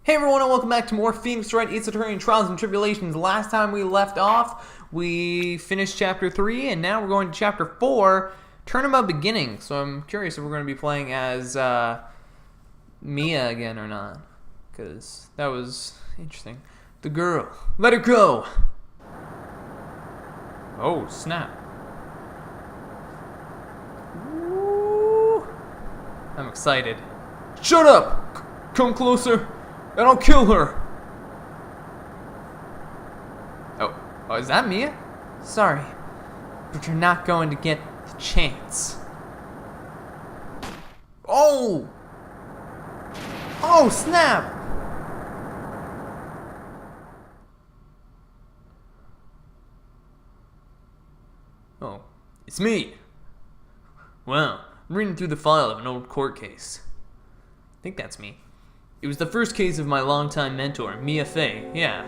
Hey everyone, and welcome back to more Phoenix Wright Esoteric Trials and Tribulations. Last time we left off, we finished Chapter 3, and now we're going to Chapter 4, Turnabout Beginning. So I'm curious if we're going to be playing as Mia again or not, because that was interesting. The girl. Let her go! Oh, snap. Ooh. I'm excited. Shut up! Come closer! And I'll kill her! Oh, is that Mia? Sorry, but you're not going to get the chance. Oh! Oh, snap! Oh, it's me. Wow, I'm reading through the file of an old court case. I think that's me. It was the first case of my longtime mentor, Mia Fey, yeah.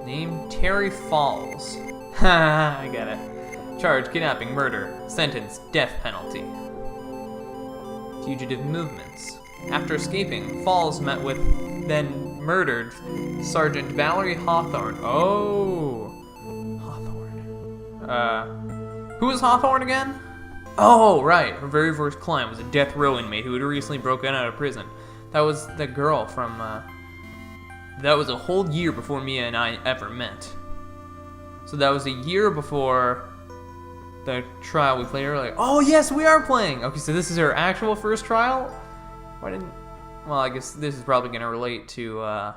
Name Terry Falls. Ha, I get it. Charge, kidnapping, murder. Sentence, death penalty. Fugitive movements. After escaping, Falls met with, then murdered, Sergeant Valerie Hawthorne. Oh, Hawthorne. Who was Hawthorne again? Oh, right. Her very first client was a death row inmate who had recently broken out of prison. That was the girl from, that was a whole year before Mia and I ever met. So that was a year before the trial we played earlier. Oh, yes, we are playing! Okay, so this is her actual first trial? Why didn't... Well, I guess this is probably going to relate to,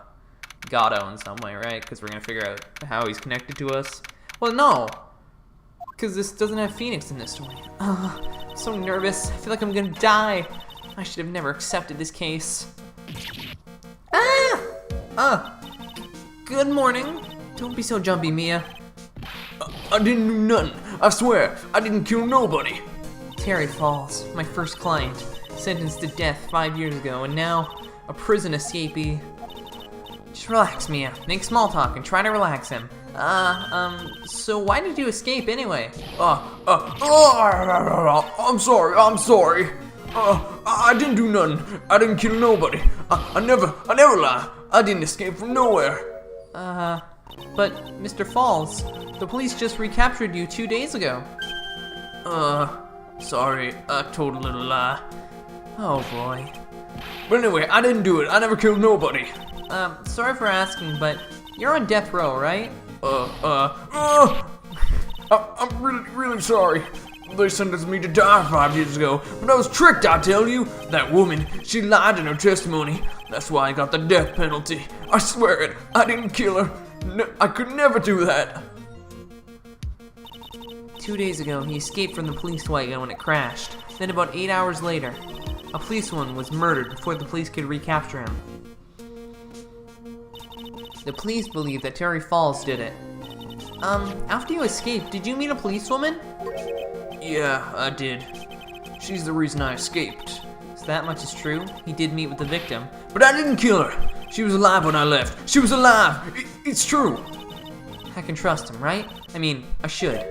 Gatto in some way, right? Because we're going to figure out how he's connected to us. Well, no! Because this doesn't have Phoenix in this story. I'm so nervous. I feel like I'm gonna die. I should have never accepted this case. Good morning. Don't be so jumpy, Mia. I didn't do nothing. I swear, I didn't kill nobody. Terry Falls, my first client, sentenced to death 5 years ago, and now a prison escapee. Just relax, Mia. Make small talk and try to relax him. So why did you escape anyway? I'm sorry. I didn't do nothing. I didn't kill nobody. I never lie. I didn't escape from nowhere. But Mr. Falls, the police just recaptured you 2 days ago. Sorry, I told a little lie. Oh boy. But anyway, I didn't do it. I never killed nobody. Sorry for asking, but you're on death row, right? I'm really sorry. They sentenced me to die 5 years ago, but I was tricked, I tell you. That woman, she lied in her testimony. That's why I got the death penalty. I swear it, I didn't kill her. No, I could never do that. 2 days ago, he escaped from the police wagon when it crashed. Then about 8 hours later, a policewoman was murdered before the police could recapture him. The police believe that Terry Falls did it. After you escaped, did you meet a policewoman? Yeah, I did. She's the reason I escaped. So that much is true. He did meet with the victim. But I didn't kill her. She was alive when I left. She was alive. It's true. I can trust him, right? I mean, I should.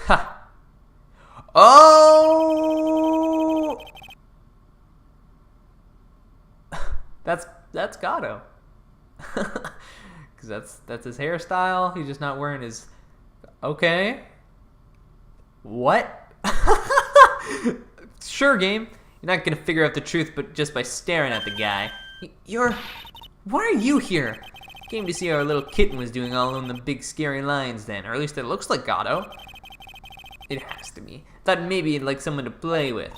Ha! Oh! That's Gatto. Because that's his hairstyle. He's just not wearing his... Okay. What? Sure, game. You're not gonna figure out the truth but just by staring at the guy. Why are you here? Came to see how our little kitten was doing all alone in the big scary lines then. Or at least it looks like Gatto. It has to be. Thought maybe you'd like someone to play with.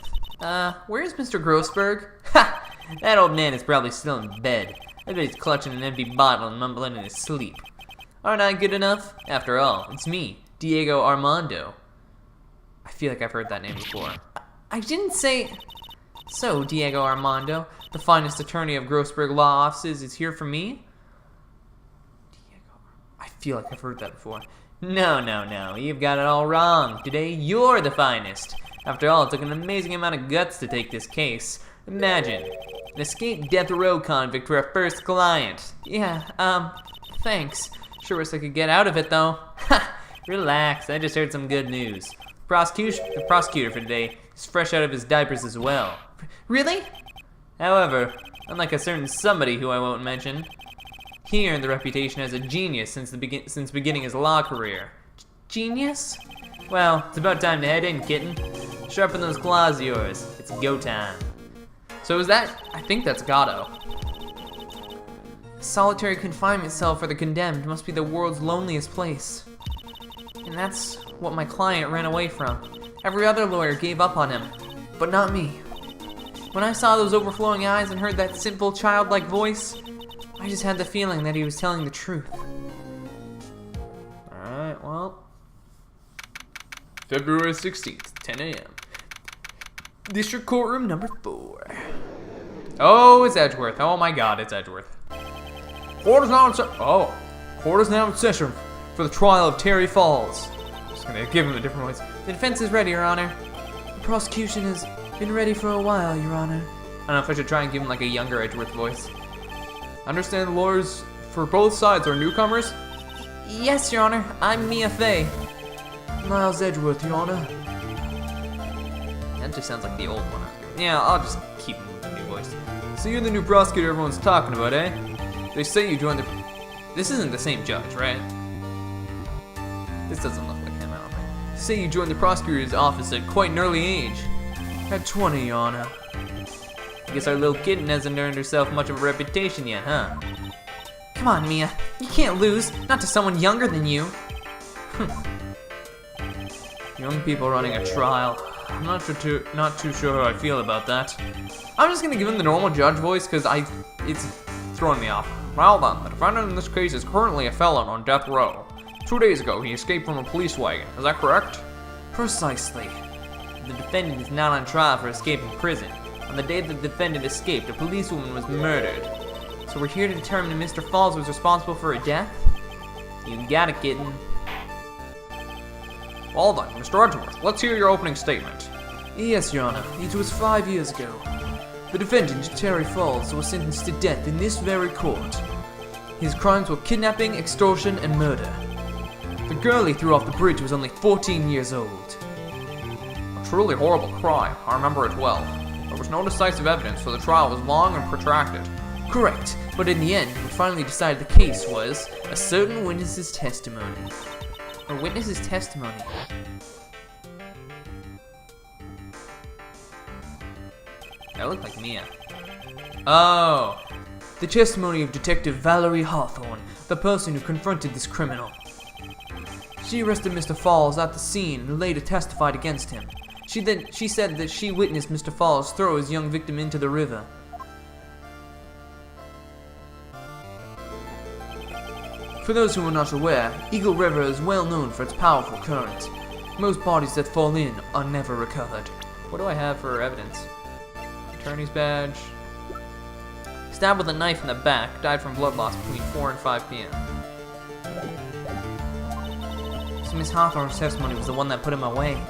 Where's Mr. Grossberg? Ha! That old man is probably still in bed. I bet he's clutching an empty bottle and mumbling in his sleep. Aren't I good enough? After all, it's me, Diego Armando. I feel like I've heard that name before. I didn't say... So, Diego Armando, the finest attorney of Grossberg Law Offices, is here for me? Diego... I feel like I've heard that before. No, you've got it all wrong. Today, you're the finest. After all, it took an amazing amount of guts to take this case. Imagine, an escaped death row convict for a first client. Yeah, thanks. Sure wish I could get out of it, though. Ha! Relax, I just heard some good news. The prosecutor for today is fresh out of his diapers as well. Really? However, unlike a certain somebody who I won't mention, he earned the reputation as a genius since beginning his law career. Genius? Well, it's about time to head in, kitten. Sharpen those claws of yours. It's go time. So is that? I think that's Gatto. Solitary confinement cell for the condemned must be the world's loneliest place. And that's what my client ran away from. Every other lawyer gave up on him, but not me. When I saw those overflowing eyes and heard that simple, childlike voice, I just had the feeling that he was telling the truth. Alright, well. February 16th, 10 a.m. District Courtroom number 4. Oh, it's Edgeworth. Oh my god, it's Edgeworth. Court is now in session for the trial of Terry Falls. Just gonna give him a different voice. The defense is ready, Your Honor. The prosecution has been ready for a while, Your Honor. I don't know if I should try and give him like a younger Edgeworth voice. Understand the lawyers for both sides are newcomers? Yes, Your Honor. I'm Mia Fey. Miles Edgeworth, Your Honor. That just sounds like the old one. Yeah, I'll just keep him with the new voice. So you're the new prosecutor everyone's talking about, eh? They say you joined the... This isn't the same judge, right? This doesn't look like him, I don't think. Say you joined the prosecutor's office at quite an early age. At 20, Your Honor. I guess our little kitten hasn't earned herself much of a reputation yet, huh? Come on, Mia. You can't lose. Not to someone younger than you. Young people running a trial. I'm not too sure how I feel about that. I'm just gonna give him the normal judge voice because it's throwing me off. Well then, the defendant in this case is currently a felon on death row. 2 days ago, he escaped from a police wagon. Is that correct? Precisely. The defendant is not on trial for escaping prison. On the day that the defendant escaped, a policewoman was murdered. So we're here to determine if Mr. Falls was responsible for her death? You got it, kitten. Well then, Mr. Edgeworth, let's hear your opening statement. Yes, Your Honor. It was 5 years ago. The defendant, Terry Falls, was sentenced to death in this very court. His crimes were kidnapping, extortion, and murder. The girl he threw off the bridge was only 14 years old. A truly horrible crime. I remember it well. There was no decisive evidence, so the trial was long and protracted. Correct, but in the end, what finally decided the case was a certain witness's testimony. A witness's testimony? That looked like Mia. Oh, the testimony of Detective Valerie Hawthorne, the person who confronted this criminal. She arrested Mr. Falls at the scene and later testified against him. She said that she witnessed Mr. Falls throw his young victim into the river. For those who are not aware, Eagle River is well known for its powerful current. Most bodies that fall in are never recovered. What do I have for evidence? Attorney's badge. Stabbed with a knife in the back. Died from blood loss between 4 and 5 p.m. So Miss Hawthorne's testimony was the one that put him away.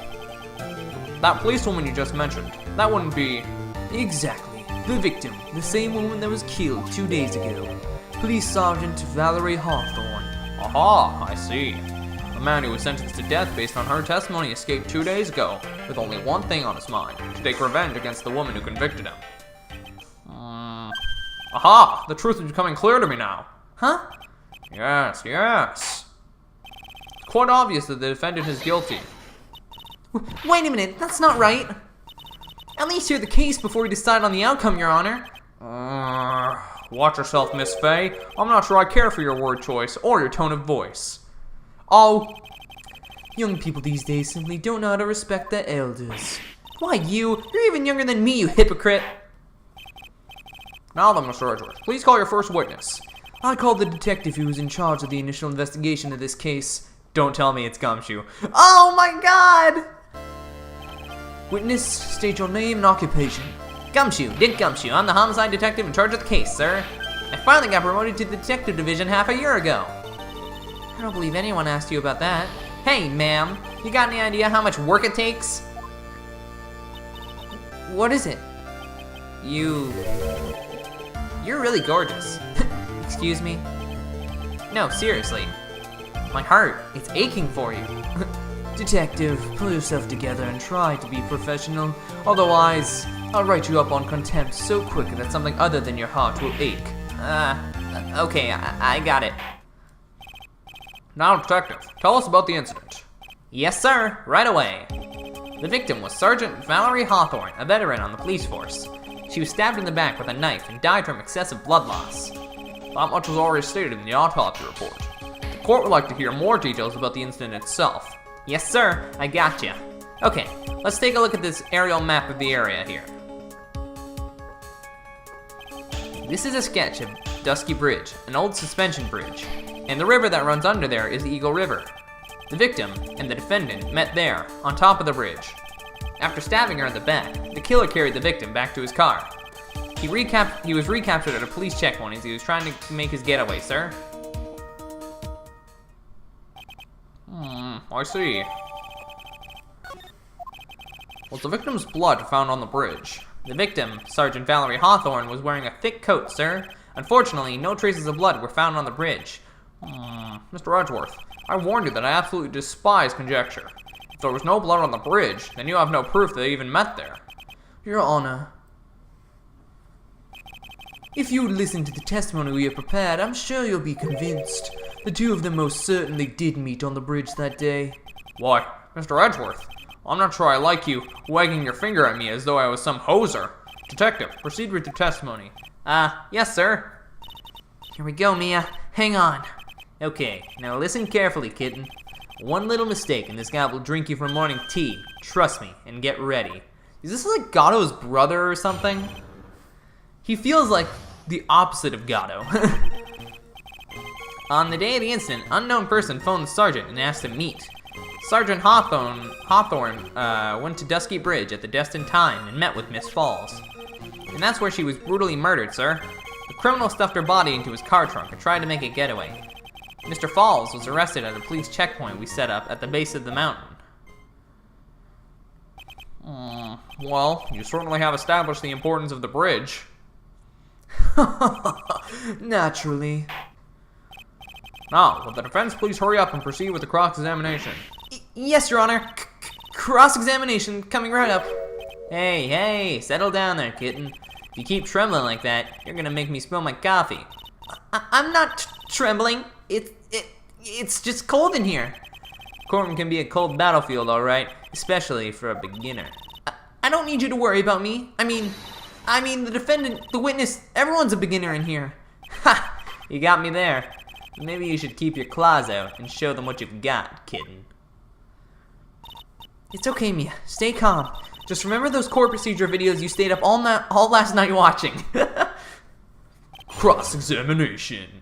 That policewoman you just mentioned, that wouldn't be... Exactly. The victim, the same woman that was killed 2 days ago. Police Sergeant Valerie Hawthorne. Aha, I see. The man who was sentenced to death based on her testimony escaped 2 days ago, with only one thing on his mind, to take revenge against the woman who convicted him. Aha, the truth is becoming clear to me now. Huh? Yes. It's quite obvious that the defendant is guilty. Wait a minute, that's not right. At least hear the case before we decide on the outcome, Your Honor. Watch yourself, Miss Fey. I'm not sure I care for your word choice or your tone of voice. Oh, young people these days simply don't know how to respect their elders. Why you? You're even younger than me, you hypocrite. Now then, Mr. Edgeworth, please call your first witness. I called the detective who was in charge of the initial investigation of this case. Don't tell me it's Gumshoe. Oh my god! Witness, state your name and occupation. Gumshoe, Dick Gumshoe. I'm the homicide detective in charge of the case, sir. I finally got promoted to the detective division half a year ago. I don't believe anyone asked you about that. Hey, ma'am, you got any idea how much work it takes? What is it? You're really gorgeous. Excuse me? No, seriously. My heart, it's aching for you. Detective, pull yourself together and try to be professional. Otherwise, I'll write you up on contempt so quick that something other than your heart will ache. Okay, I got it. Now, Detective, tell us about the incident. Yes, sir, right away. The victim was Sergeant Valerie Hawthorne, a veteran on the police force. She was stabbed in the back with a knife and died from excessive blood loss. That much was already stated in the autopsy report. The court would like to hear more details about the incident itself. Yes, sir, I gotcha. Okay, let's take a look at this aerial map of the area here. This is a sketch of Dusky Bridge, an old suspension bridge, and the river that runs under there is the Eagle River. The victim and the defendant met there, on top of the bridge. After stabbing her in the back, the killer carried the victim back to his car. He was recaptured at a police checkpoint as he was trying to make his getaway, sir. I see. Was the victim's blood found on the bridge? The victim, Sergeant Valerie Hawthorne, was wearing a thick coat, sir. Unfortunately, no traces of blood were found on the bridge. Mr. Edgeworth, I warned you that I absolutely despise conjecture. If there was no blood on the bridge, then you have no proof that they even met there. Your Honor, if you would listen to the testimony we have prepared, I'm sure you'll be convinced. The two of them most certainly did meet on the bridge that day. Why, Mr. Edgeworth, I'm not sure I like you wagging your finger at me as though I was some hoser. Detective, proceed with your testimony. Yes, sir. Here we go, Mia. Hang on. Okay, now listen carefully, kitten. One little mistake and this guy will drink you for morning tea. Trust me, and get ready. Is this like Gatto's brother or something? He feels like the opposite of Gatto. On the day of the incident, unknown person phoned the sergeant and asked to meet. Sergeant Hawthorne went to Dusky Bridge at the destined time and met with Miss Falls. And that's where she was brutally murdered, sir. The criminal stuffed her body into his car trunk and tried to make a getaway. Mr. Falls was arrested at a police checkpoint we set up at the base of the mountain. Well, you certainly have established the importance of the bridge. Naturally. Now, will the defense please hurry up and proceed with the cross-examination? Yes, Your Honor. Cross-examination coming right up. Hey, settle down there, kitten. If you keep trembling like that, you're gonna make me spill my coffee. I'm not trembling. It's just cold in here. Courtroom can be a cold battlefield, all right, especially for a beginner. I don't need you to worry about me. I mean, the defendant, the witness, everyone's a beginner in here. Ha! You got me there. Maybe you should keep your claws out and show them what you've got, kitten. It's okay, Mia. Stay calm. Just remember those court procedure videos you stayed up all last night watching. Cross-examination.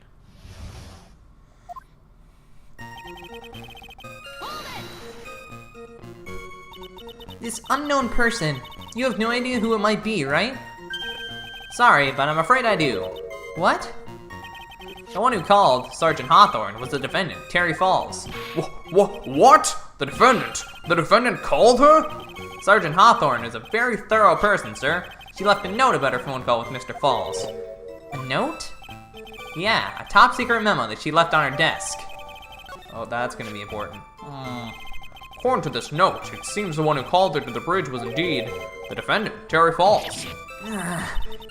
This unknown person, you have no idea who it might be, right? Sorry, but I'm afraid I do. What? The one who called Sergeant Hawthorne was the defendant, Terry Falls. What? The defendant? The defendant called her? Sergeant Hawthorne is a very thorough person, sir. She left a note about her phone call with Mr. Falls. A note? Yeah, a top secret memo that she left on her desk. Oh, that's gonna be important. According to this note, it seems the one who called her to the bridge was indeed the defendant, Terry Falls.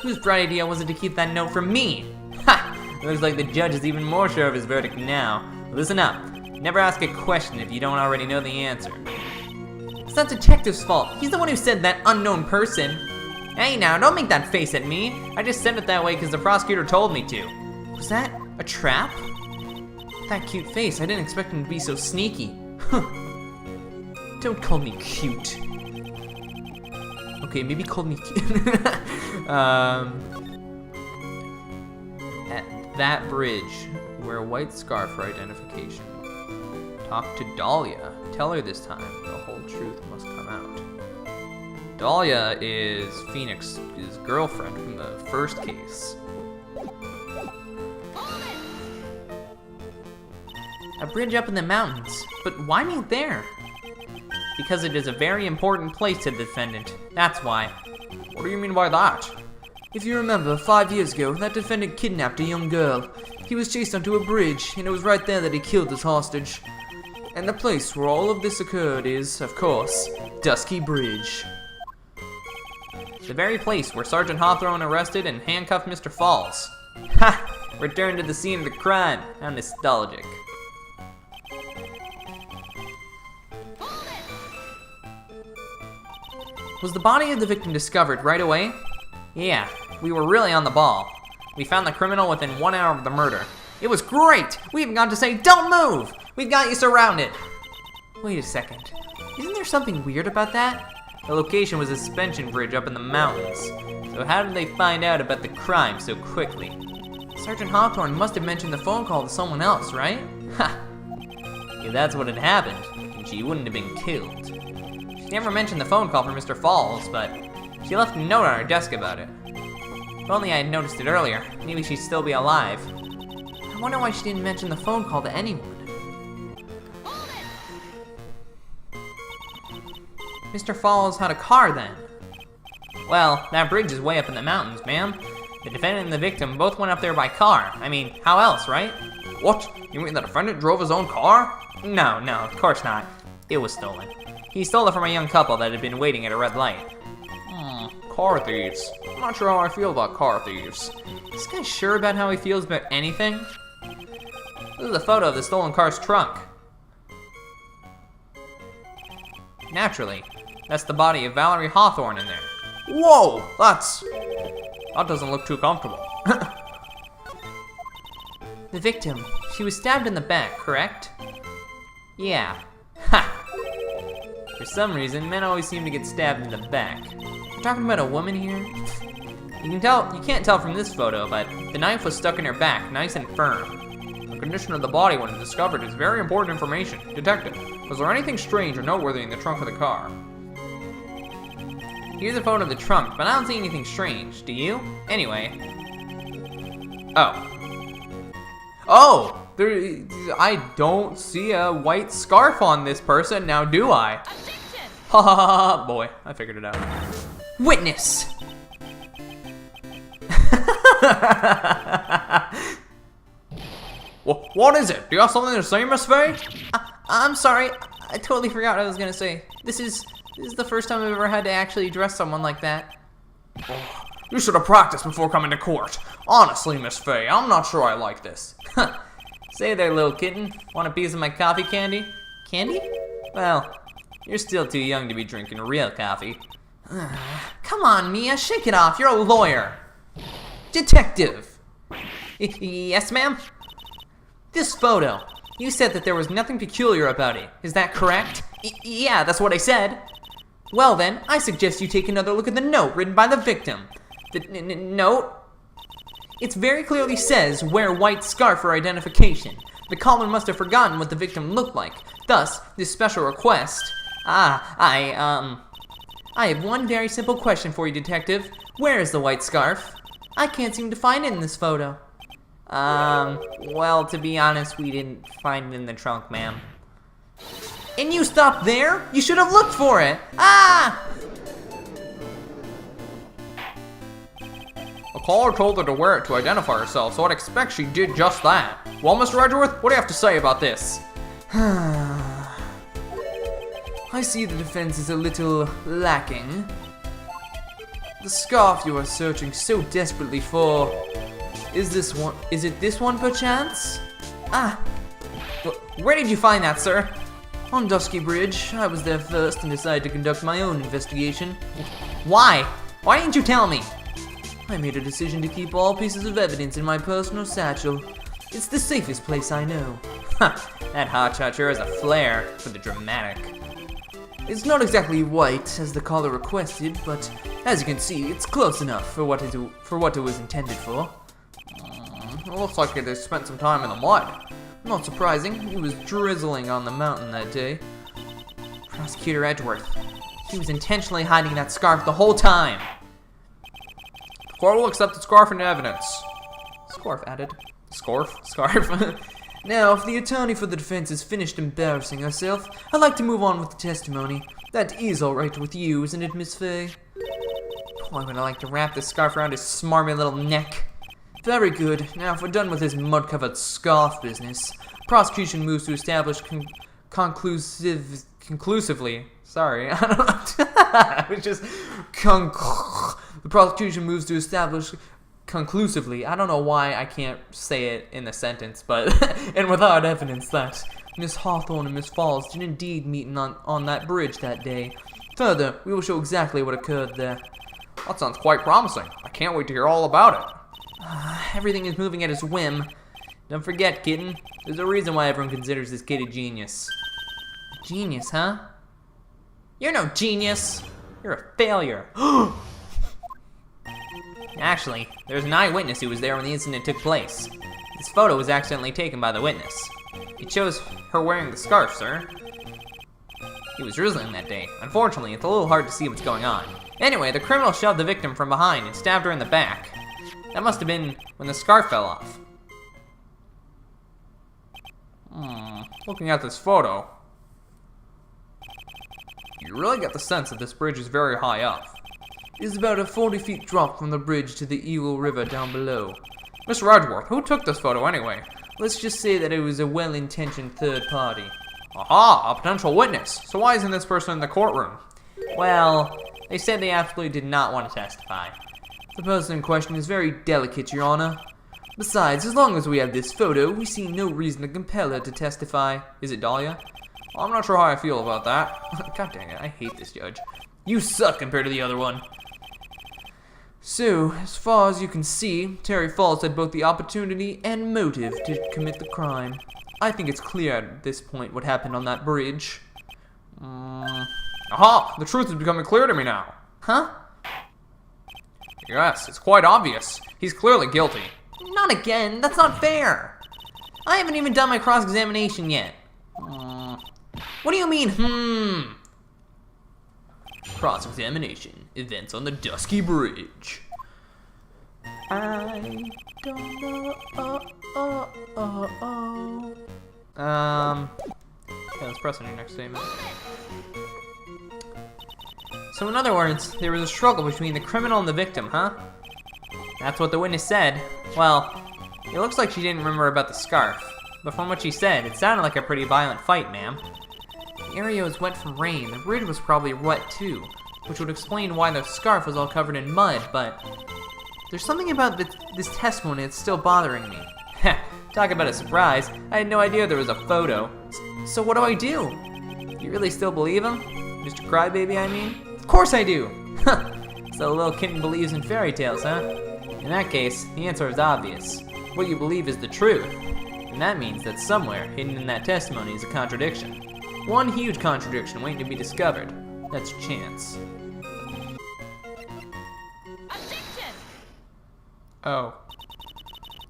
Whose bright idea was it to keep that note from me? Ha! Looks like the judge is even more sure of his verdict now. Listen up. Never ask a question if you don't already know the answer. It's not detective's fault. He's the one who said that unknown person. Hey now, don't make that face at me. I just said it that way because the prosecutor told me to. Was that a trap? That cute face, I didn't expect him to be so sneaky. Don't call me cute. Okay, maybe call me cute. At that bridge, wear a white scarf for identification. Talk to Dahlia. Tell her this time, the whole truth must come out. Dahlia is Phoenix's girlfriend from the first case. A bridge up in the mountains, but why meet there? Because it is a very important place to the defendant, that's why. What do you mean by that? If you remember, 5 years ago, that defendant kidnapped a young girl. He was chased onto a bridge, and it was right there that he killed his hostage. And the place where all of this occurred is, of course, Dusky Bridge. The very place where Sergeant Hawthorne arrested and handcuffed Mr. Falls. Ha! Return to the scene of the crime. How nostalgic. Was the body of the victim discovered right away? Yeah, we were really on the ball. We found the criminal within 1 hour of the murder. It was great! We even got to say, don't move! We've got you surrounded! Wait a second. Isn't there something weird about that? The location was a suspension bridge up in the mountains. So how did they find out about the crime so quickly? Sergeant Hawthorne must have mentioned the phone call to someone else, right? Ha! If that's what had happened, then she wouldn't have been killed. She never mentioned the phone call for Mr. Falls, but she left a note on her desk about it. If only I had noticed it earlier, maybe she'd still be alive. I wonder why she didn't mention the phone call to anyone. Mr. Falls had a car then. Well, that bridge is way up in the mountains, ma'am. The defendant and the victim both went up there by car. I mean, how else, right? What? You mean the defendant drove his own car? No, of course not. It was stolen. He stole it from a young couple that had been waiting at a red light. Car thieves. I'm not sure how I feel about car thieves. Is this guy sure about how he feels about anything? This is a photo of the stolen car's trunk. Naturally, that's the body of Valerie Hawthorne in there. Whoa! That doesn't look too comfortable. The victim, she was stabbed in the back, correct? Yeah. Ha! For some reason, men always seem to get stabbed in the back. We're talking about a woman here? You can't tell from this photo, but the knife was stuck in her back, nice and firm. The condition of the body when discovered is very important information. Detective, was there anything strange or noteworthy in the trunk of the car? Here's a photo of the trunk, but I don't see anything strange. Do you? Anyway. Oh! I don't see a white scarf on this person, now do I? Ha ha ha, boy, I figured it out. Witness! What is it? Do you have something to say, Miss Faye? I'm sorry, I totally forgot what I was gonna say. This is the first time I've ever had to actually address someone like that. You should have practiced before coming to court. Honestly, Miss Faye, I'm not sure I like this. Say there, little kitten. Want a piece of my coffee candy? Candy? Well, you're still too young to be drinking real coffee. Come on, Mia, shake it off. You're a lawyer. Detective. Yes, ma'am? This photo. You said that there was nothing peculiar about it. Is that correct? Yeah, that's what I said. Well then, I suggest you take another look at the note written by the victim. The note? It very clearly says, wear white scarf for identification. The caller must have forgotten what the victim looked like. Thus, this special request. I have one very simple question for you, detective. Where is the white scarf? I can't seem to find it in this photo. Well, to be honest, we didn't find it in the trunk, ma'am. And you stopped there? You should have looked for it. Ah! The caller told her to wear it to identify herself, so I'd expect she did just that. Well, Mr. Edgeworth, what do you have to say about this? I see the defense is a little lacking. The scarf you are searching so desperately for. Is it this one perchance? Where did you find that, sir? On Dusky Bridge. I was there first and decided to conduct my own investigation. Why? Why didn't you tell me? I made a decision to keep all pieces of evidence in my personal satchel. It's the safest place I know. That hotshot sure has a flair for the dramatic. It's not exactly white, as the caller requested, but as you can see, it's close enough for what it was intended for. It looks like they spent some time in the mud. Not surprising, it was drizzling on the mountain that day. Prosecutor Edgeworth, he was intentionally hiding that scarf the whole time. The court will accept the scarf into evidence. Scarf added. Scarf? Now, if the attorney for the defense has finished embarrassing herself, I'd like to move on with the testimony. That is all right with you, isn't it, Miss Faye? Boy, would I like to wrap this scarf around his smarmy little neck. Very good. Now, if we're done with this mud-covered scarf business, prosecution moves to establish conclusively. Sorry, I don't know. I was just The prosecution moves to establish conclusively, I don't know why I can't say it in a sentence, but and without evidence, that Miss Hawthorne and Miss Falls did indeed meet on that bridge that day. Further, we will show exactly what occurred there. That sounds quite promising. I can't wait to hear all about it. Everything is moving at his whim. Don't forget, kitten, there's a reason why everyone considers this kid a genius. A genius, huh? You're no genius. You're a failure. Actually, there's an eyewitness who was there when the incident took place. This photo was accidentally taken by the witness. It shows her wearing the scarf, sir. He was drizzling that day. Unfortunately, it's a little hard to see what's going on. Anyway, the criminal shoved the victim from behind and stabbed her in the back. That must have been when the scarf fell off. Looking at this photo, you really get the sense that this bridge is very high up. It is about a 40-feet drop from the bridge to the Eagle River down below. Mr. Edgeworth, who took this photo anyway? Let's just say that it was a well-intentioned third party. Aha, a potential witness. So why isn't this person in the courtroom? Well, they said they absolutely did not want to testify. The person in question is very delicate, Your Honor. Besides, as long as we have this photo, we see no reason to compel her to testify. Is it Dahlia? I'm not sure how I feel about that. God dang it, I hate this judge. You suck compared to the other one. So, as far as you can see, Terry Falls had both the opportunity and motive to commit the crime. I think it's clear at this point what happened on that bridge. Aha! The truth is becoming clear to me now. Huh? Yes, it's quite obvious. He's clearly guilty. Not again, that's not fair. I haven't even done my cross-examination yet. What do you mean, Cross-examination. Events on the Dusky Bridge. I don't know. Okay, let's press on your next statement. So in other words, there was a struggle between the criminal and the victim, huh? That's what the witness said. Well, it looks like she didn't remember about the scarf. But from what she said, it sounded like a pretty violent fight, ma'am. The area was wet from rain. The bridge was probably wet too, which would explain why the scarf was all covered in mud, but there's something about this testimony that's still bothering me. Heh, talk about a surprise. I had no idea there was a photo. So what do I do? You really still believe him? Mr. Crybaby, I mean? Of course I do! Huh, so the little kitten believes in fairy tales, huh? In that case, the answer is obvious. What you believe is the truth. And that means that somewhere hidden in that testimony is a contradiction. One huge contradiction waiting to be discovered. That's chance. Objection! Oh.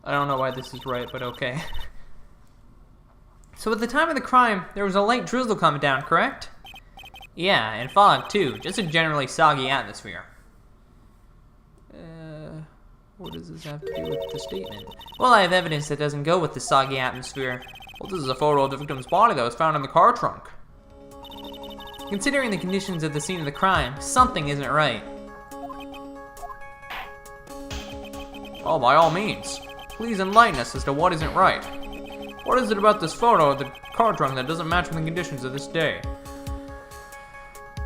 I don't know why this is right, but okay. So at the time of the crime, there was a light drizzle coming down, correct? Yeah, and fog too. Just a generally soggy atmosphere. What does this have to do with the statement? Well, I have evidence that doesn't go with the soggy atmosphere. Well, this is a photo of the victim's body that was found in the car trunk. Considering the conditions at the scene of the crime, something isn't right. Oh, by all means. Please enlighten us as to what isn't right. What is it about this photo of the car trunk that doesn't match with the conditions of this day?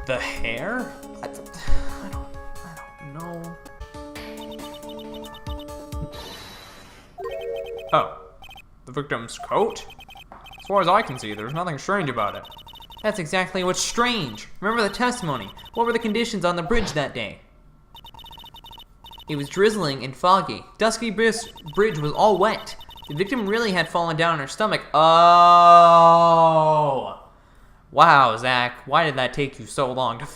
The hair? I don't know. Oh, the victim's coat? As far as I can see, there's nothing strange about it. That's exactly what's strange. Remember the testimony. What were the conditions on the bridge that day? It was drizzling and foggy. Dusky Bridge was all wet. The victim really had fallen down on her stomach. Oh! Wow, Zach, why did that take you so long to...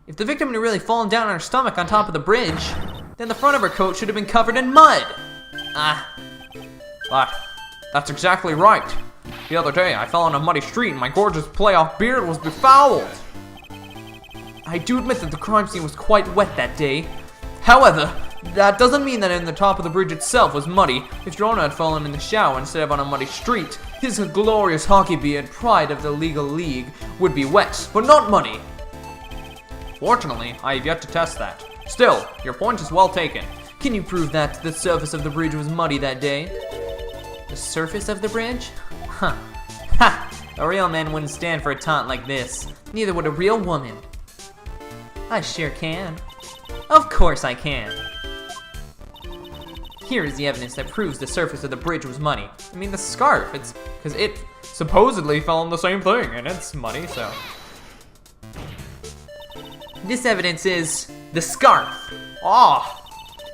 If the victim had really fallen down on her stomach on top of the bridge, then the front of her coat should have been covered in mud. That's exactly right. The other day, I fell on a muddy street and my gorgeous playoff beard was befouled. I do admit that the crime scene was quite wet that day. However, that doesn't mean that in the top of the bridge itself was muddy. If Jonah had fallen in the shower instead of on a muddy street, his glorious hockey beard, pride of the legal league, would be wet, but not muddy. Fortunately, I have yet to test that. Still, your point is well taken. Can you prove that the surface of the bridge was muddy that day? The surface of the bridge? Huh. Ha! A real man wouldn't stand for a taunt like this. Neither would a real woman. I sure can. Of course I can. Here is the evidence that proves the surface of the bridge was muddy. I mean, the scarf, it's because it supposedly fell on the same thing, and it's muddy, so. This evidence is the scarf. Oh,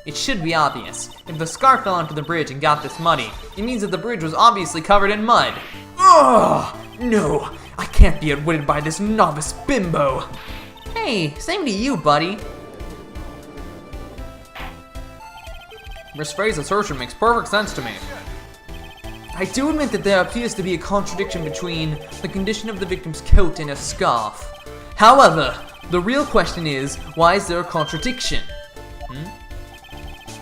it should be obvious. If the scarf fell onto the bridge and got this muddy, it means that the bridge was obviously covered in mud. Ugh! No, I can't be outwitted by this novice bimbo. Hey, same to you, buddy. Miss Faye's assertion makes perfect sense to me. I do admit that there appears to be a contradiction between the condition of the victim's coat and a scarf. However, the real question is, why is there a contradiction?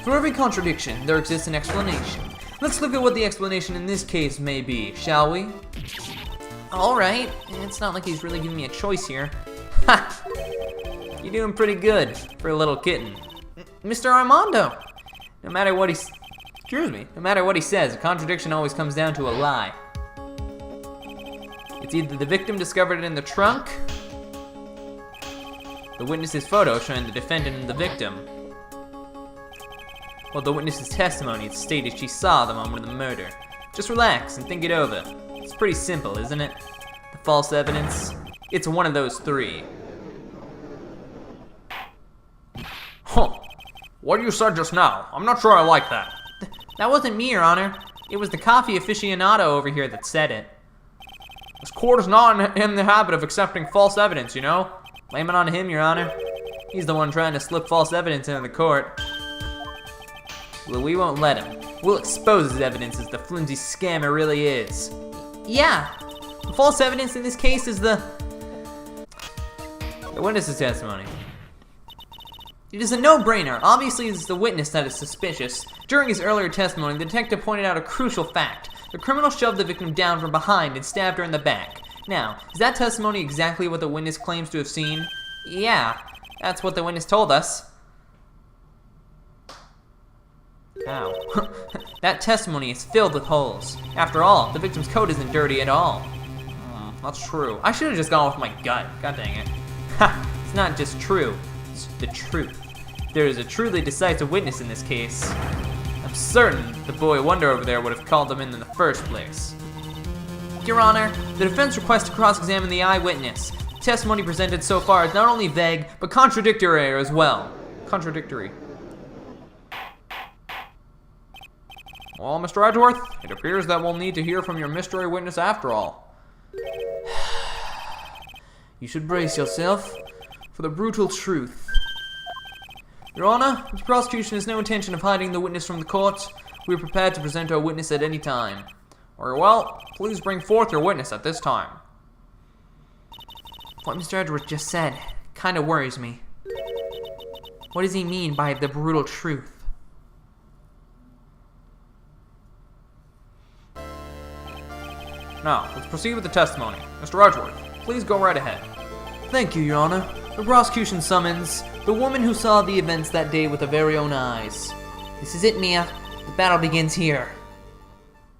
For every contradiction, there exists an explanation. Let's look at what the explanation in this case may be, shall we? Alright, it's not like he's really giving me a choice here. Ha! You're doing pretty good for a little kitten. Mr. Armando! No matter what he says, a contradiction always comes down to a lie. It's either the victim discovered it in the trunk, the witness's photo showing the defendant and the victim, or the witness's testimony. It's stated she saw the moment of the murder. Just relax and think it over. It's pretty simple, isn't it? The false evidence, it's one of those three. Huh. What you said just now, I'm not sure I like that. That wasn't me, Your Honor. It was the coffee aficionado over here that said it. This court is not in the habit of accepting false evidence, you know? Blame it on him, Your Honor. He's the one trying to slip false evidence into the court. Well, we won't let him. We'll expose his evidence as the flimsy scam it really is. Yeah, the false evidence in this case is the witness's testimony. It is a no-brainer. Obviously, it's the witness that is suspicious. During his earlier testimony, the detective pointed out a crucial fact. The criminal shoved the victim down from behind and stabbed her in the back. Now, is that testimony exactly what the witness claims to have seen? Yeah, that's what the witness told us. Ow. That testimony is filled with holes. After all, the victim's coat isn't dirty at all. That's true. I should have just gone with my gut. God dang it. Ha! It's not just true. It's the truth. There is a truly decisive witness in this case. I'm certain the boy wonder over there would have called them in the first place. Your Honor, the defense requests to cross-examine the eyewitness. The testimony presented so far is not only vague, but contradictory as well. Contradictory. Well, Mr. Edgeworth, it appears that we'll need to hear from your mystery witness after all. You should brace yourself for the brutal truth. Your Honor, the prosecution has no intention of hiding the witness from the court. We are prepared to present our witness at any time. Very well, please bring forth your witness at this time. What Mr. Edgeworth just said kind of worries me. What does he mean by the brutal truth? Now, let's proceed with the testimony. Mr. Edgeworth, please go right ahead. Thank you, Your Honor. The prosecution summons the woman who saw the events that day with her very own eyes. This is it, Mia. The battle begins here.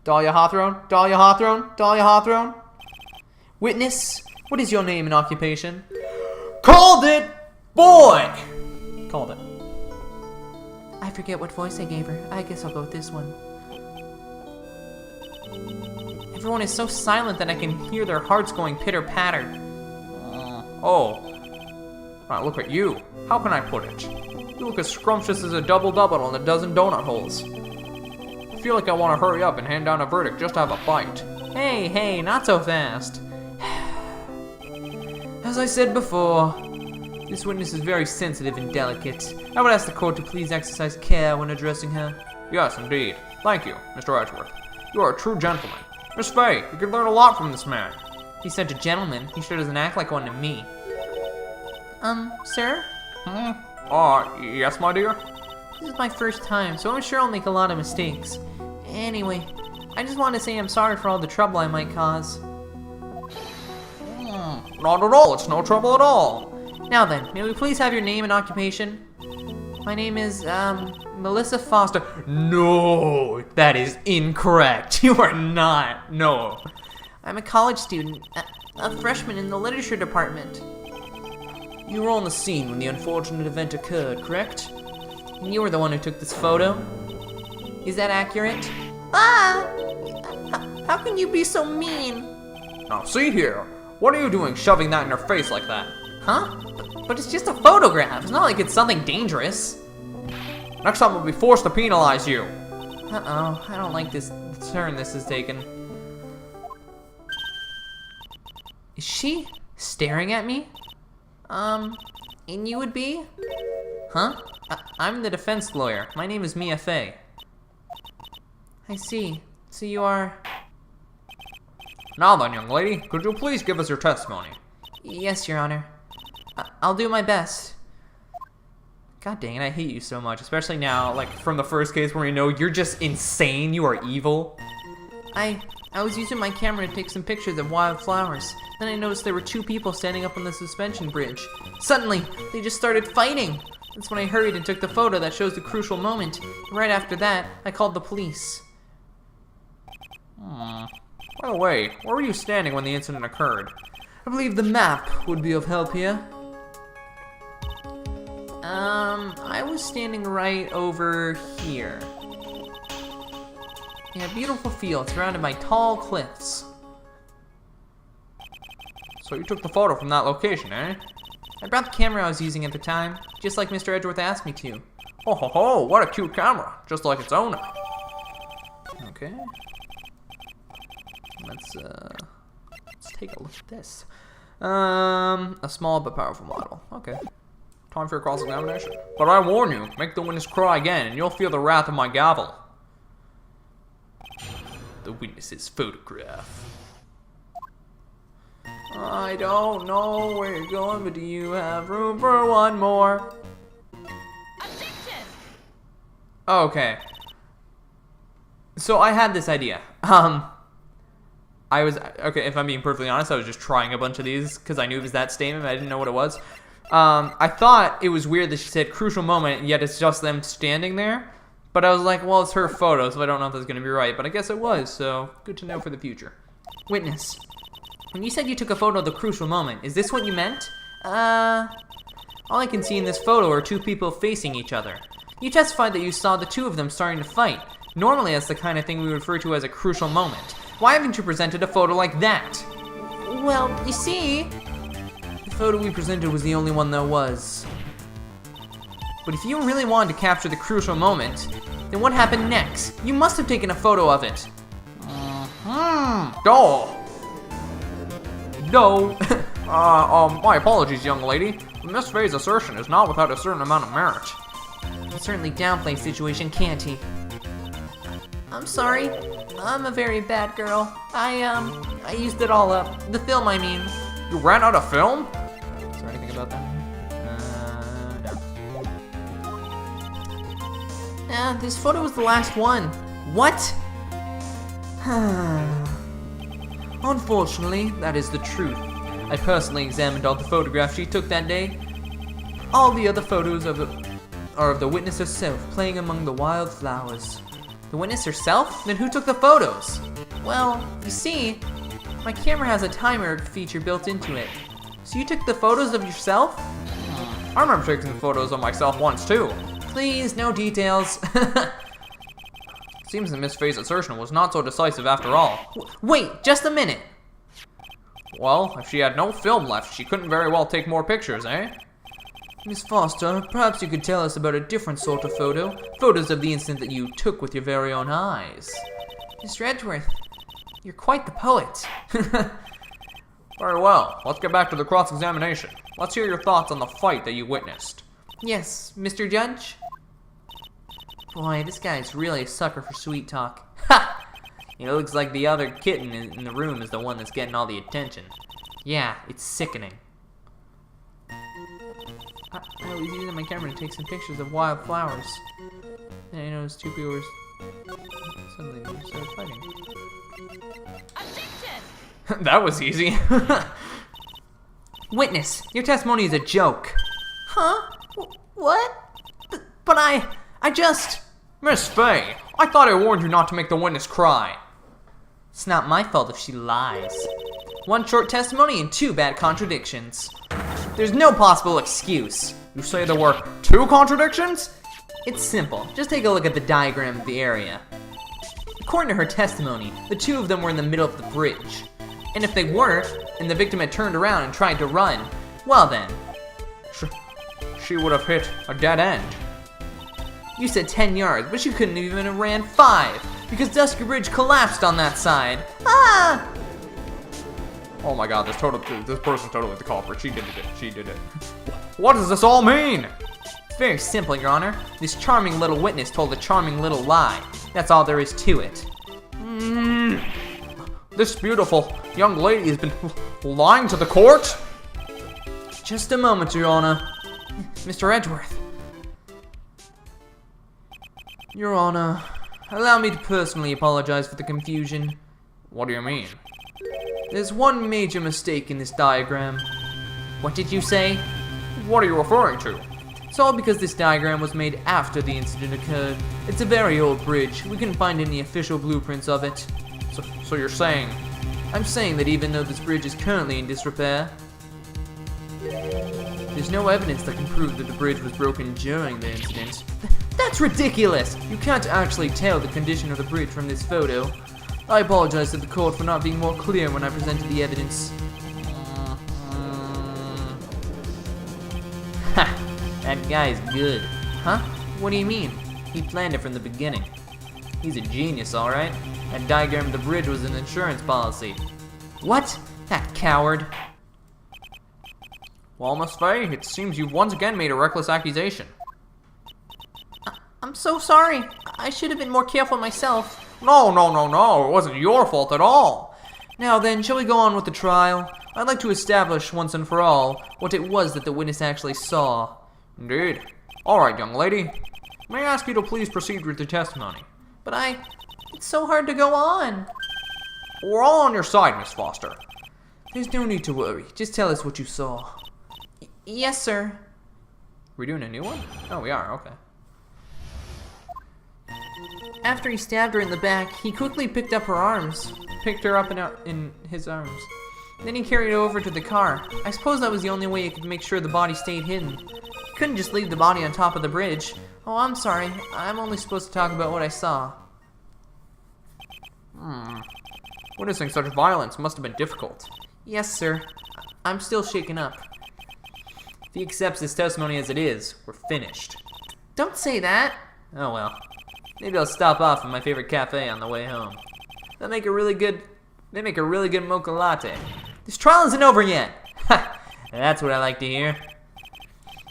Dahlia Hawthorne? Dahlia Hawthorne? Dahlia Hawthorne? Witness, what is your name and occupation? Called it! Boy! Called it. I forget what voice I gave her. I guess I'll go with this one. Everyone is so silent that I can hear their hearts going pitter-patter. Oh. Now look at you. How can I put it? You look as scrumptious as a double-double on a dozen donut holes. I feel like I want to hurry up and hand down a verdict just to have a bite. Hey, not so fast. As I said before, this witness is very sensitive and delicate. I would ask the court to please exercise care when addressing her. Yes, indeed. Thank you, Mr. Edgeworth. You are a true gentleman. Miss Faye, you can learn a lot from this man. He's such a gentleman, he sure doesn't act like one to me. Sir? Yes, my dear? This is my first time, so I'm sure I'll make a lot of mistakes. Anyway, I just want to say I'm sorry for all the trouble I might cause. Not at all, it's no trouble at all. Now then, may we please have your name and occupation? My name is, Melissa Foster. No, that is incorrect. You are not. No. I'm a college student, a freshman in the literature department. You were on the scene when the unfortunate event occurred, correct? You were the one who took this photo? Is that accurate? Ah! How can you be so mean? Now see here, what are you doing shoving that in her face like that? Huh? But it's just a photograph. It's not like it's something dangerous. Next time I'll be forced to penalize you. Uh-oh, I don't like this turn this has taken. Is she staring at me? And you would be? Huh? I'm the defense lawyer. My name is Mia Fey. I see. So you are... Now then, young lady, could you please give us your testimony? Yes, Your Honor. I'll do my best. God dang it, I hate you so much, especially now, like, from the first case where you know you're just insane, you are evil. I was using my camera to take some pictures of wildflowers. Then I noticed there were two people standing up on the suspension bridge. Suddenly, they just started fighting. That's when I hurried and took the photo that shows the crucial moment. Right after that, I called the police. By the way, where were you standing when the incident occurred? I believe the map would be of help here. I was standing right over here. In a beautiful field surrounded by tall cliffs. So you took the photo from that location, eh? I brought the camera I was using at the time, just like Mr. Edgeworth asked me to. Oh ho ho, what a cute camera, just like its owner. Okay. Let's take a look at this. A small but powerful model. Okay. Time for your cross-examination. But I warn you, make the witness cry again, and you'll feel the wrath of my gavel. The witness's photograph. I don't know where you're going, but do you have room for one more? Objection! Okay. So I had this idea. I was, okay, if I'm being perfectly honest, I was just trying a bunch of these because I knew it was that statement, but I didn't know what it was. I thought it was weird that she said crucial moment, yet it's just them standing there. But I was like, well, it's her photo, so I don't know if that's going to be right. But I guess it was, so good to know for the future. Witness, when you said you took a photo of the crucial moment, is this what you meant? All I can see in this photo are two people facing each other. You testified that you saw the two of them starting to fight. Normally, that's the kind of thing we refer to as a crucial moment. Why haven't you presented a photo like that? Well, you see... The photo we presented was the only one there was. But if you really wanted to capture the crucial moment, then what happened next? You must have taken a photo of it. No! My apologies, young lady. Miss Fay's assertion is not without a certain amount of merit. He certainly downplay the situation, can't he? I'm sorry. I'm a very bad girl. I used it all up. The film, I mean. You ran out of film? Is there anything about that? No. This photo was the last one. What? Unfortunately, that is the truth. I personally examined all the photographs she took that day. All the other photos are of the witness herself playing among the wildflowers. The witness herself? Then who took the photos? Well, you see, my camera has a timer feature built into it. So you took the photos of yourself? I remember taking photos of myself once too. Please, no details. Seems that Miss Fay's assertion was not so decisive after all. Wait, just a minute. Well, if she had no film left, she couldn't very well take more pictures, eh? Miss Foster, perhaps you could tell us about a different sort of photo. Photos of the incident that you took with your very own eyes. Mr. Edgeworth, you're quite the poet. Very well, let's get back to the cross-examination. Let's hear your thoughts on the fight that you witnessed. Yes, Mr. Judge? Boy, this guy's really a sucker for sweet talk. Ha! It looks like the other kitten in the room is the one that's getting all the attention. Yeah, it's sickening. I was using my camera to take some pictures of wildflowers. And I noticed two people were... Suddenly they started fighting. Objection! That was easy. Witness, your testimony is a joke. Huh? What? But I just... Miss Fay, I thought I warned you not to make the witness cry. It's not my fault if she lies. One short testimony and two bad contradictions. There's no possible excuse. You say there were 2 contradictions? It's simple. Just take a look at the diagram of the area. According to her testimony, the 2 of them were in the middle of the bridge. And if they weren't, and the victim had turned around and tried to run, well then. She would have hit a dead end. You said 10 yards, but she couldn't even have ran 5, because Dusky Bridge collapsed on that side. Ah! Oh my god, this person's totally the culprit. She did it. What does this all mean? It's very simple, Your Honor. This charming little witness told a charming little lie. That's all there is to it. This beautiful young lady has been lying to the court? Just a moment, Your Honor. Mr. Edgeworth. Your Honor, allow me to personally apologize for the confusion. What do you mean? There's one major mistake in this diagram. What did you say? What are you referring to? It's all because this diagram was made after the incident occurred. It's a very old bridge. We couldn't find any official blueprints of it. So you're saying? I'm saying that even though this bridge is currently in disrepair, there's no evidence that can prove that the bridge was broken during the incident. That's ridiculous! You can't actually tell the condition of the bridge from this photo. I apologize to the court for not being more clear when I presented the evidence. Ha! That guy's good. Huh? What do you mean? He planned it from the beginning. He's a genius, alright? That diagram of the bridge was an insurance policy. What? That coward. Well, Miss Faye, it seems you've once again made a reckless accusation. I'm so sorry. I should have been more careful myself. No. It wasn't your fault at all. Now then, shall we go on with the trial? I'd like to establish once and for all what it was that the witness actually saw. Indeed. All right, young lady. May I ask you to please proceed with your testimony? But it's so hard to go on. We're all on your side, Miss Foster. There's no need to worry. Just tell us what you saw. Yes, sir. We doing a new one? Oh, we are. Okay. After he stabbed her in the back, he quickly picked up her arms. Picked her up in his arms. Then he carried her over to the car. I suppose that was the only way he could make sure the body stayed hidden. He couldn't just leave the body on top of the bridge. Oh, I'm sorry. I'm only supposed to talk about what I saw. Witnessing such violence must have been difficult. Yes, sir. I'm still shaken up. If he accepts his testimony as it is, we're finished. Don't say that. Oh well. Maybe I'll stop off at my favorite cafe on the way home. They make a really good mocha latte. This trial isn't over yet. Ha! That's what I like to hear.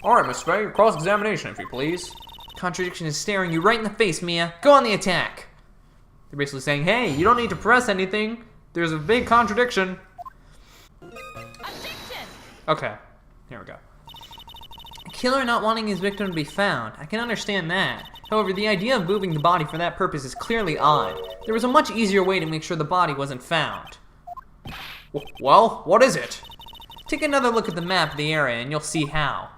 All right, Miss Faye, cross-examination, if you please. Contradiction is staring you right in the face, Mia. Go on the attack. They're basically saying, hey, you don't need to press anything. There's a big contradiction. Objection! Okay, here we go. A killer not wanting his victim to be found. I can understand that. However, the idea of moving the body for that purpose is clearly odd. There was a much easier way to make sure the body wasn't found. Well, what is it? Take another look at the map of the area and you'll see how.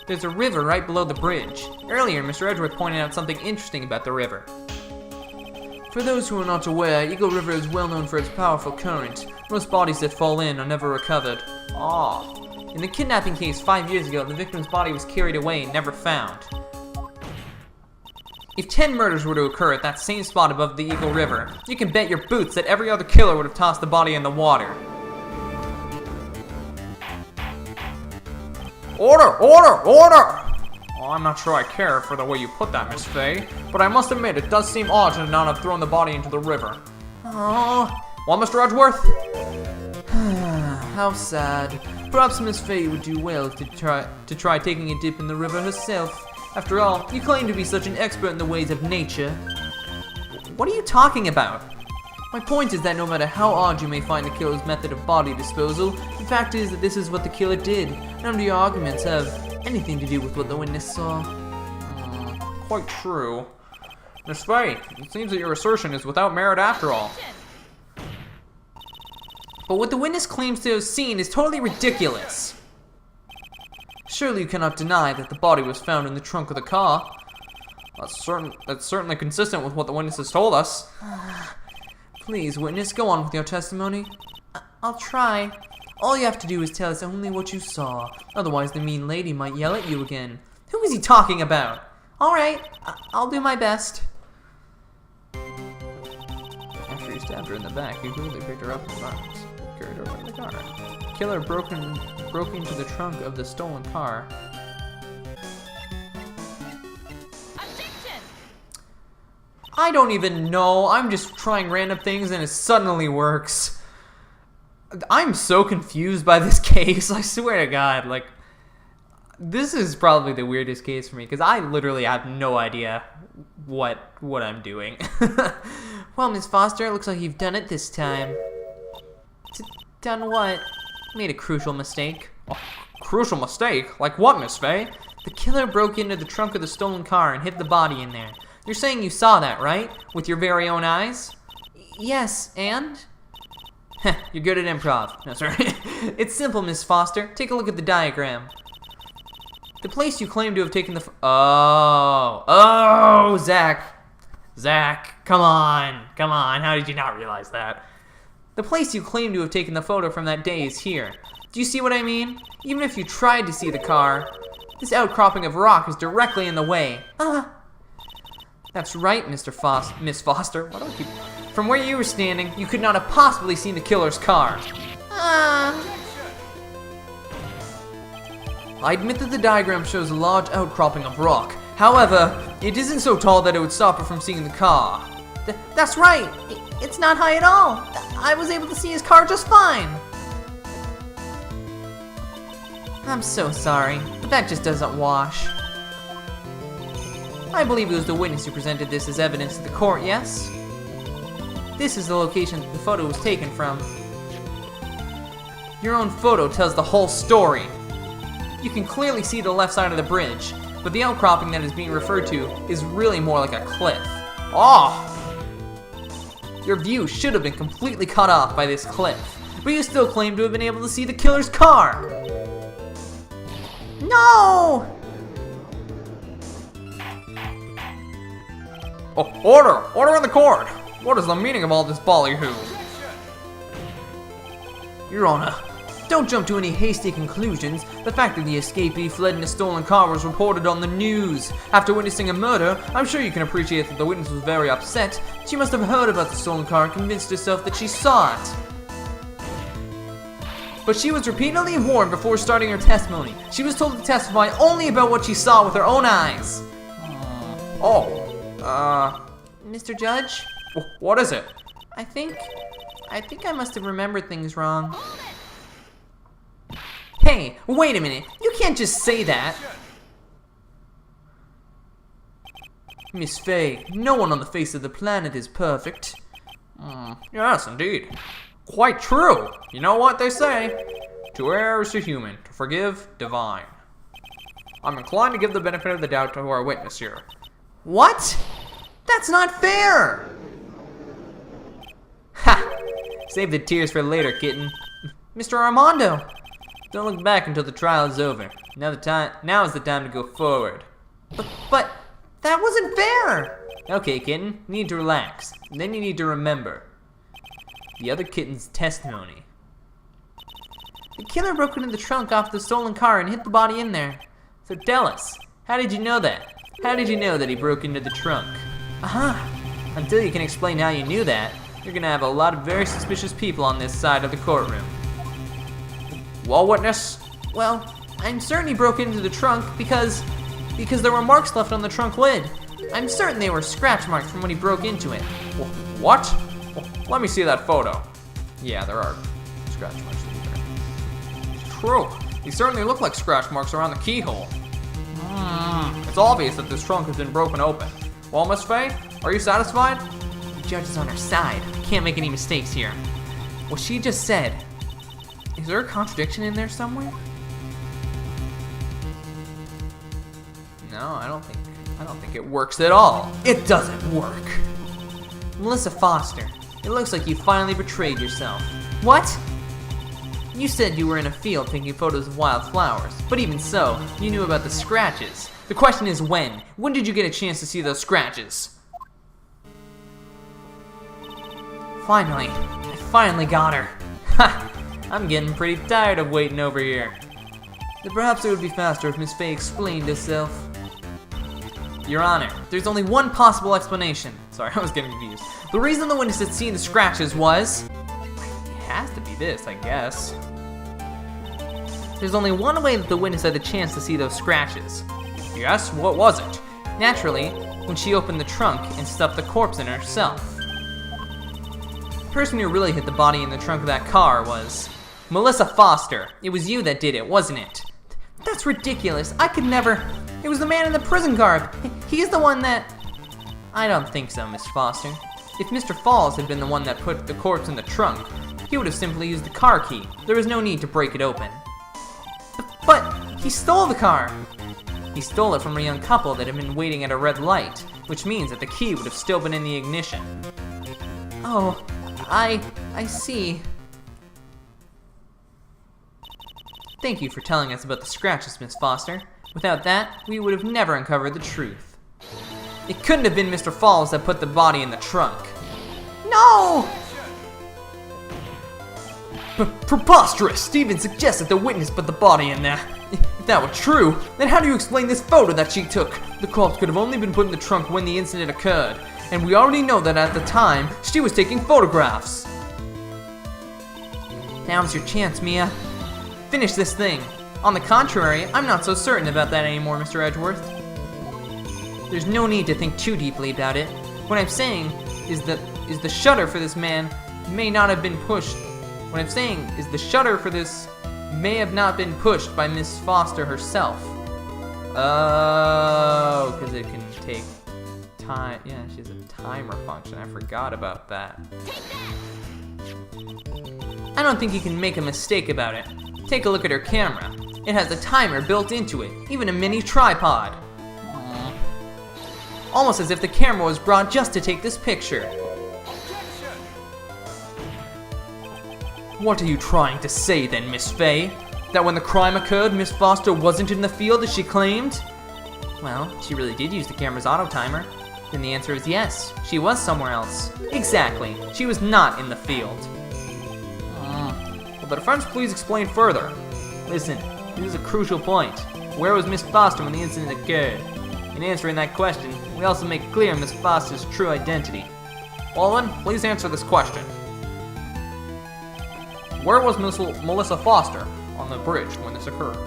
There's a river right below the bridge. Earlier, Mr. Edgeworth pointed out something interesting about the river. For those who are not aware, Eagle River is well known for its powerful current. Most bodies that fall in are never recovered. Ah. In the kidnapping case 5 years ago, the victim's body was carried away and never found. If 10 murders were to occur at that same spot above the Eagle River, you can bet your boots that every other killer would have tossed the body in the water. Order! Oh, I'm not sure I care for the way you put that, Miss Faye, but I must admit it does seem odd to not have thrown the body into the river. Oh, Well, Mr. Edgeworth? how sad. Perhaps Miss Faye would do well to try taking a dip in the river herself. After all, you claim to be such an expert in the ways of nature. What are you talking about? My point is that no matter how odd you may find the killer's method of body disposal, the fact is that this is what the killer did. None of your arguments have anything to do with what the witness saw. Quite true. Miss Faye, it seems that your assertion is without merit after all. But what the witness claims to have seen is totally ridiculous. Surely you cannot deny that the body was found in the trunk of the car. That's certainly consistent with what the witness has told us. Please, witness, go on with your testimony. I'll try. All you have to do is tell us only what you saw. Otherwise, the mean lady might yell at you again. Who is he talking about? Alright, I'll do my best. After he stabbed her in the back, he quickly picked her up in his arms, carried her away in the car. The killer broke into the trunk of the stolen car. I don't even know. I'm just trying random things and it suddenly works. I'm so confused by this case. I swear to God, like, this is probably the weirdest case for me because I literally have no idea what I'm doing. Well, Miss Foster, it looks like you've done it this time. Done what? Made a crucial mistake. Crucial mistake? Like what, Miss Faye? The killer broke into the trunk of the stolen car and hid the body in there. You're saying you saw that, right? With your very own eyes? Yes, and? Heh, you're good at improv. No, sorry. It's simple, Miss Foster. Take a look at the diagram. The place you claim to have taken the Oh, Zach, come on. How did you not realize that? The place you claim to have taken the photo from that day is here. Do you see what I mean? Even if you tried to see the car, this outcropping of rock is directly in the way. That's right, Miss Foster. Why do I keep... From where you were standing, you could not have possibly seen the killer's car. I admit that the diagram shows a large outcropping of rock. However, it isn't so tall that it would stop her from seeing the car. That's right. It's not high at all. I was able to see his car just fine. I'm so sorry, but that just doesn't wash. I believe it was the witness who presented this as evidence to the court, yes? This is the location that the photo was taken from. Your own photo tells the whole story. You can clearly see the left side of the bridge, but the outcropping that is being referred to is really more like a cliff. Your view should have been completely cut off by this cliff, but you still claim to have been able to see the killer's car. No! Order in the court! What is the meaning of all this ballyhoo? Your Honor, don't jump to any hasty conclusions. The fact that the escapee fled in a stolen car was reported on the news. After witnessing a murder, I'm sure you can appreciate that the witness was very upset. She must have heard about the stolen car and convinced herself that she saw it. But she was repeatedly warned before starting her testimony. She was told to testify only about what she saw with her own eyes. Mr. Judge? What is it? I think I must have remembered things wrong. Hey, wait a minute. You can't just say that. Miss Faye, no one on the face of the planet is perfect. Yes, indeed. Quite true. You know what they say? To err is to human, to forgive, divine. I'm inclined to give the benefit of the doubt to our witness here. What? That's not fair! Ha! Save the tears for later, kitten. Mr. Armando! Don't look back until the trial is over. Now is the time to go forward. But that wasn't fair! Okay, kitten, you need to relax. And then you need to remember the other kitten's testimony. The killer broke into the trunk off the stolen car and hid the body in there. So tell us, how did you know that? How did you know that he broke into the trunk? Until you can explain how you knew that, you're gonna have a lot of very suspicious people on this side of the courtroom. Well, witness? Well, I'm certain he broke into the trunk because there were marks left on the trunk lid. I'm certain they were scratch marks from when he broke into it. What? Let me see that photo. Yeah, there are scratch marks there. It's true. These certainly look like scratch marks around the keyhole. It's obvious that this trunk has been broken open. Well, Miss Faye, are you satisfied? The judge is on our side. Can't make any mistakes here. What she just said. Is there a contradiction in there somewhere? No, I don't think it works at all. It doesn't work. Melissa Foster, it looks like you finally betrayed yourself. What? You said you were in a field taking photos of wild flowers, but even so, you knew about the scratches. The question is when? When did you get a chance to see those scratches? Finally. I finally got her. Ha! I'm getting pretty tired of waiting over here. Then perhaps it would be faster if Miss Fay explained herself. Your Honor, there's only one possible explanation. Sorry, I was getting confused. The reason the witness had seen the scratches was... It has to be this, I guess. There's only one way that the witness had the chance to see those scratches. Yes, what was it? Naturally, when she opened the trunk and stuffed the corpse in herself. The person who really hid the body in the trunk of that car was... Melissa Foster. It was you that did it, wasn't it? That's ridiculous. I could never... It was the man in the prison garb. He's the one that... I don't think so, Miss Foster. If Mr. Falls had been the one that put the corpse in the trunk, he would have simply used the car key. There was no need to break it open. But he stole the car. He stole it from a young couple that had been waiting at a red light, which means that the key would have still been in the ignition. Oh, I see. Thank you for telling us about the scratches, Miss Foster. Without that, we would have never uncovered the truth. It couldn't have been Mr. Falls that put the body in the trunk. No! Preposterous! Stephen suggests that the witness put the body in there. If that were true, then how do you explain this photo that she took? The corpse could have only been put in the trunk when the incident occurred, and we already know that at the time, she was taking photographs. Now's your chance, Mia. Finish this thing. On the contrary, I'm not so certain about that anymore, Mr. Edgeworth. There's no need to think too deeply about it. What I'm saying is the shutter for this man may not have been pushed. What I'm saying is the shutter for this may have not been pushed by Miss Foster herself. Oh, because it can take time. Yeah, she has a timer function. I forgot about that. I don't think you can make a mistake about it. Take a look at her camera. It has a timer built into it, even a mini tripod. Almost as if the camera was brought just to take this picture. What are you trying to say then, Miss Fay? That when the crime occurred, Miss Foster wasn't in the field as she claimed? Well, she really did use the camera's auto timer. Then the answer is yes, she was somewhere else. Exactly, she was not in the field. Will the defense please explain further? Listen, this is a crucial point. Where was Miss Foster when the incident occurred? In answering that question, we also make clear Miss Foster's true identity. Well then, please answer this question. Where was Melissa Foster on the bridge when this occurred?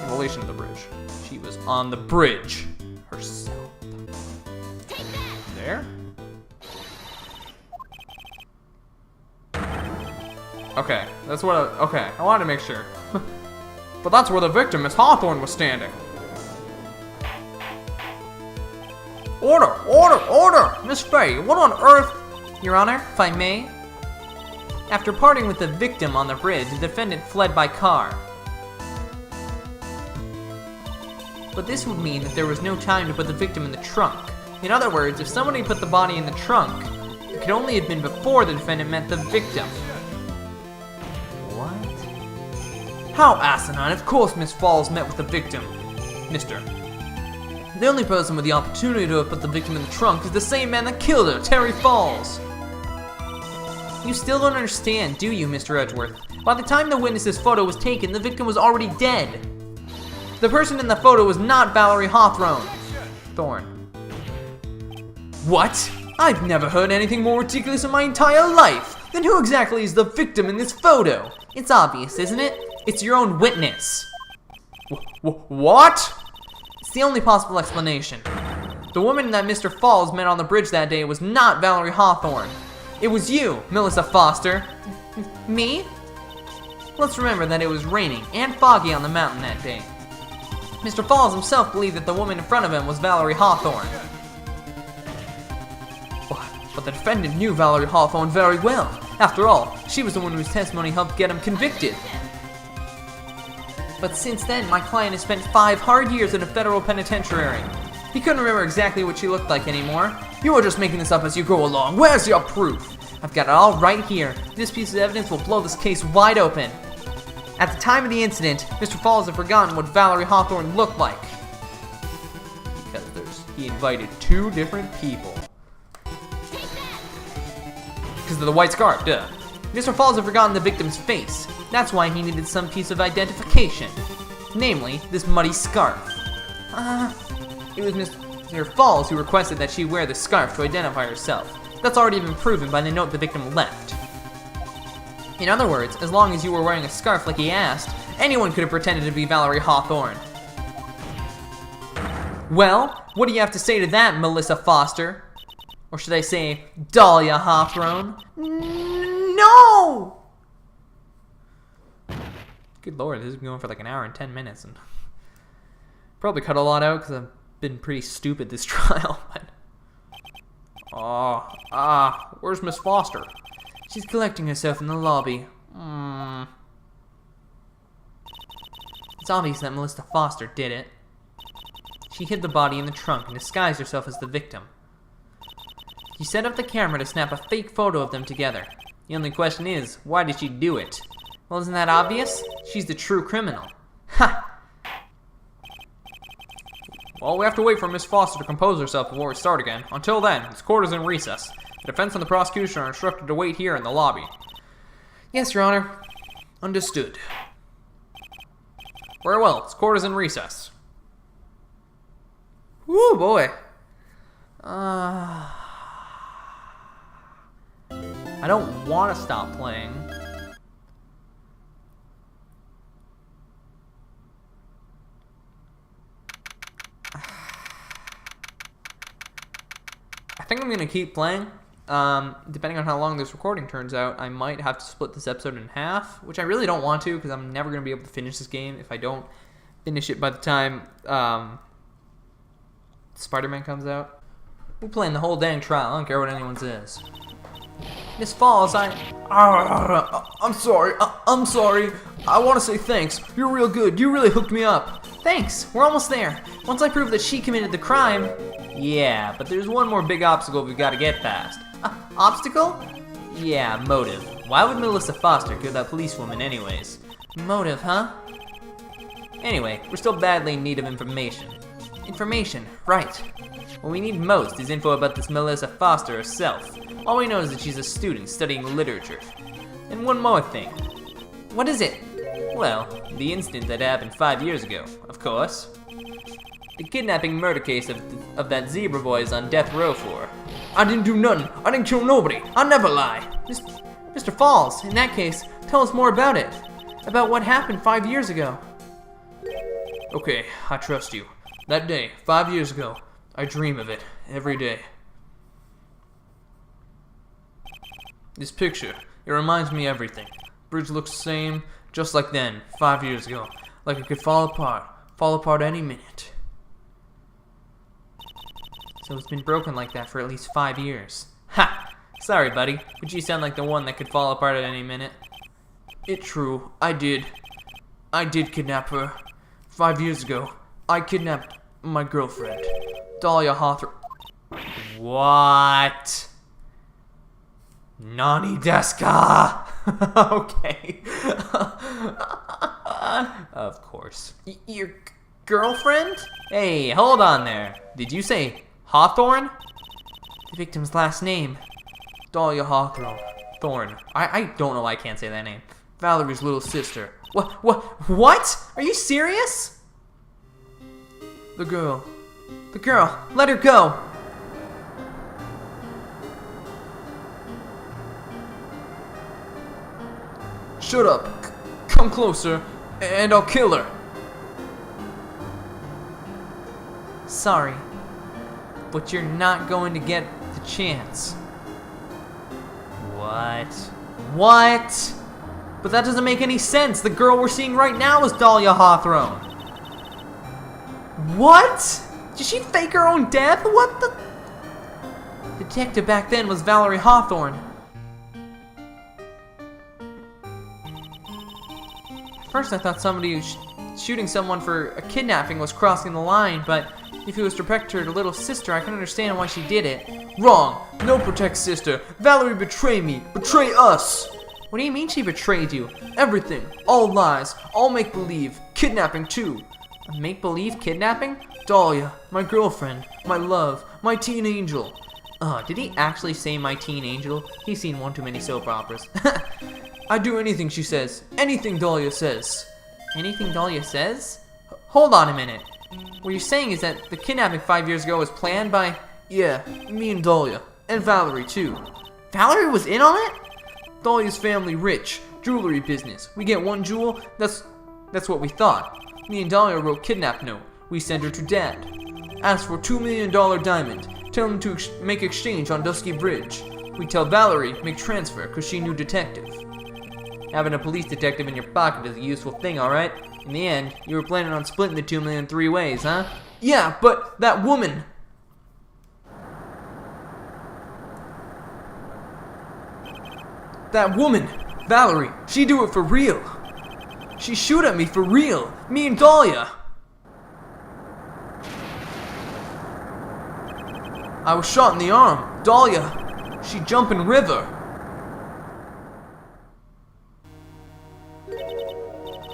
In relation to the bridge. She was on the bridge herself. There? Okay, that's what okay, I wanted to make sure. But that's where the victim, Miss Hawthorne, was standing. Order! Order! Order! Miss Fay, what on earth? Your Honor, if I may? After parting with the victim on the bridge, the defendant fled by car. But this would mean that there was no time to put the victim in the trunk. In other words, if somebody put the body in the trunk, it could only have been before the defendant met the victim. What? How asinine! Of course Miss Falls met with the victim. Mister. The only person with the opportunity to have put the victim in the trunk is the same man that killed her, Terry Falls. You still don't understand, do you, Mr. Edgeworth? By the time the witness's photo was taken, the victim was already dead. The person in the photo was not Valerie Hawthorne. What? I've never heard anything more ridiculous in my entire life. Then who exactly is the victim in this photo? It's obvious, isn't it? It's your own witness. What? It's the only possible explanation. The woman that Mr. Falls met on the bridge that day was not Valerie Hawthorne. It was you, Melissa Foster. Me? Let's remember that it was raining and foggy on the mountain that day. Mr. Falls himself believed that the woman in front of him was Valerie Hawthorne. But the defendant knew Valerie Hawthorne very well. After all, she was the one whose testimony helped get him convicted. But since then, my client has spent 5 hard years in a federal penitentiary. He couldn't remember exactly what she looked like anymore. You are just making this up as you go along. Where's your proof? I've got it all right here. This piece of evidence will blow this case wide open. At the time of the incident, Mr. Falls had forgotten what Valerie Hawthorne looked like. Because he invited 2 different people. Because of the white scarf, duh. Mr. Falls had forgotten the victim's face. That's why he needed some piece of identification. Namely, this muddy scarf. It was Mr. Falls who requested that she wear the scarf to identify herself. That's already been proven by the note the victim left. In other words, as long as you were wearing a scarf like he asked, anyone could have pretended to be Valerie Hawthorne. Well, what do you have to say to that, Melissa Foster? Or should I say, Dahlia Hawthorne? No! Good lord, this is going for like an hour and 10 minutes. And probably cut a lot out because I've been pretty stupid this trial. Where's Miss Foster? She's collecting herself in the lobby. It's obvious that Melissa Foster did it. She hid the body in the trunk and disguised herself as the victim. She set up the camera to snap a fake photo of them together. The only question is, why did she do it? Well, isn't that obvious? She's the true criminal. Ha! Well, we have to wait for Miss Foster to compose herself before we start again. Until then, this court is in recess. The defense and the prosecution are instructed to wait here in the lobby. Yes, Your Honor. Understood. Very well, this court is in recess. Woo, boy. I don't want to stop playing. I think I'm going to keep playing. Depending on how long this recording turns out, I might have to split this episode in half, which I really don't want to because I'm never going to be able to finish this game if I don't finish it by the time Spider-Man comes out. We're playing the whole dang trial. I don't care what anyone says. Miss Falls, I'm sorry. I'm sorry. I want to say thanks. You're real good. You really hooked me up. Thanks. We're almost there. Once I prove that she committed the crime... Yeah, but there's one more big obstacle we've got to get past. Obstacle? Yeah, motive. Why would Melissa Foster kill that policewoman anyways? Motive, huh? Anyway, we're still badly in need of information. Information, right. What we need most is info about this Melissa Foster herself. All we know is that she's a student studying literature. And one more thing. What is it? Well, the incident that happened 5 years ago, of course. The kidnapping murder case of that zebra boy is on death row for. I didn't do nothing. I didn't kill nobody. I never lie. Mr. Falls, in that case, tell us more about it. About what happened 5 years ago. Okay, I trust you. That day, 5 years ago, I dream of it every day. This picture, it reminds me of everything. Bridge looks the same, just like then, 5 years ago. Like it could fall apart any minute. So it's been broken like that for at least 5 years. Ha! Sorry, buddy, but you sound like the one that could fall apart at any minute. It's true, I did kidnap her. 5 years ago, I kidnapped my girlfriend, Dahlia Hawthorne. What? Nani desu ka? Okay. Of course. Your girlfriend? Hey, hold on there. Did you say Hawthorne? The victim's last name. Dahlia Hawthorne. Thorne. I don't know why I can't say that name. Valerie's little sister. What? Are you serious? The girl. Let her go. Shut up. Come closer, and I'll kill her. Sorry, but you're not going to get the chance. What? But that doesn't make any sense. The girl we're seeing right now is Dahlia Hawthorne. What? Did she fake her own death? What the? The detective back then was Valerie Hawthorne. At first I thought somebody shooting someone for a kidnapping was crossing the line, but if it was to protect her little sister, I can understand why she did it. Wrong. No protect sister. Valerie betrayed me. Betray us. What do you mean she betrayed you? Everything. All lies. All make-believe. Kidnapping too. Make-believe kidnapping? Dahlia, my girlfriend, my love, my teen angel. Did he actually say my teen angel? He's seen one too many soap operas. I'd do anything she says. Anything Dahlia says. Anything Dahlia says? Hold on a minute. What you're saying is that the kidnapping 5 years ago was planned by... Yeah, me and Dahlia. And Valerie, too. Valerie was in on it? Dahlia's family rich. Jewelry business. We get one jewel, that's what we thought. Me and Dahlia wrote kidnap note. We sent her to Dad. Asked for $2 million diamond. Tell him to make exchange on Dusky Bridge. We tell Valerie make transfer cause she knew detective. Having a police detective in your pocket is a useful thing, alright? In the end, you were planning on splitting the 2 million 3 ways, huh? Yeah, but that woman. That woman, Valerie, she do it for real. She shoot at me for real. Me and Dahlia. I was shot in the arm. Dahlia, she jump in river.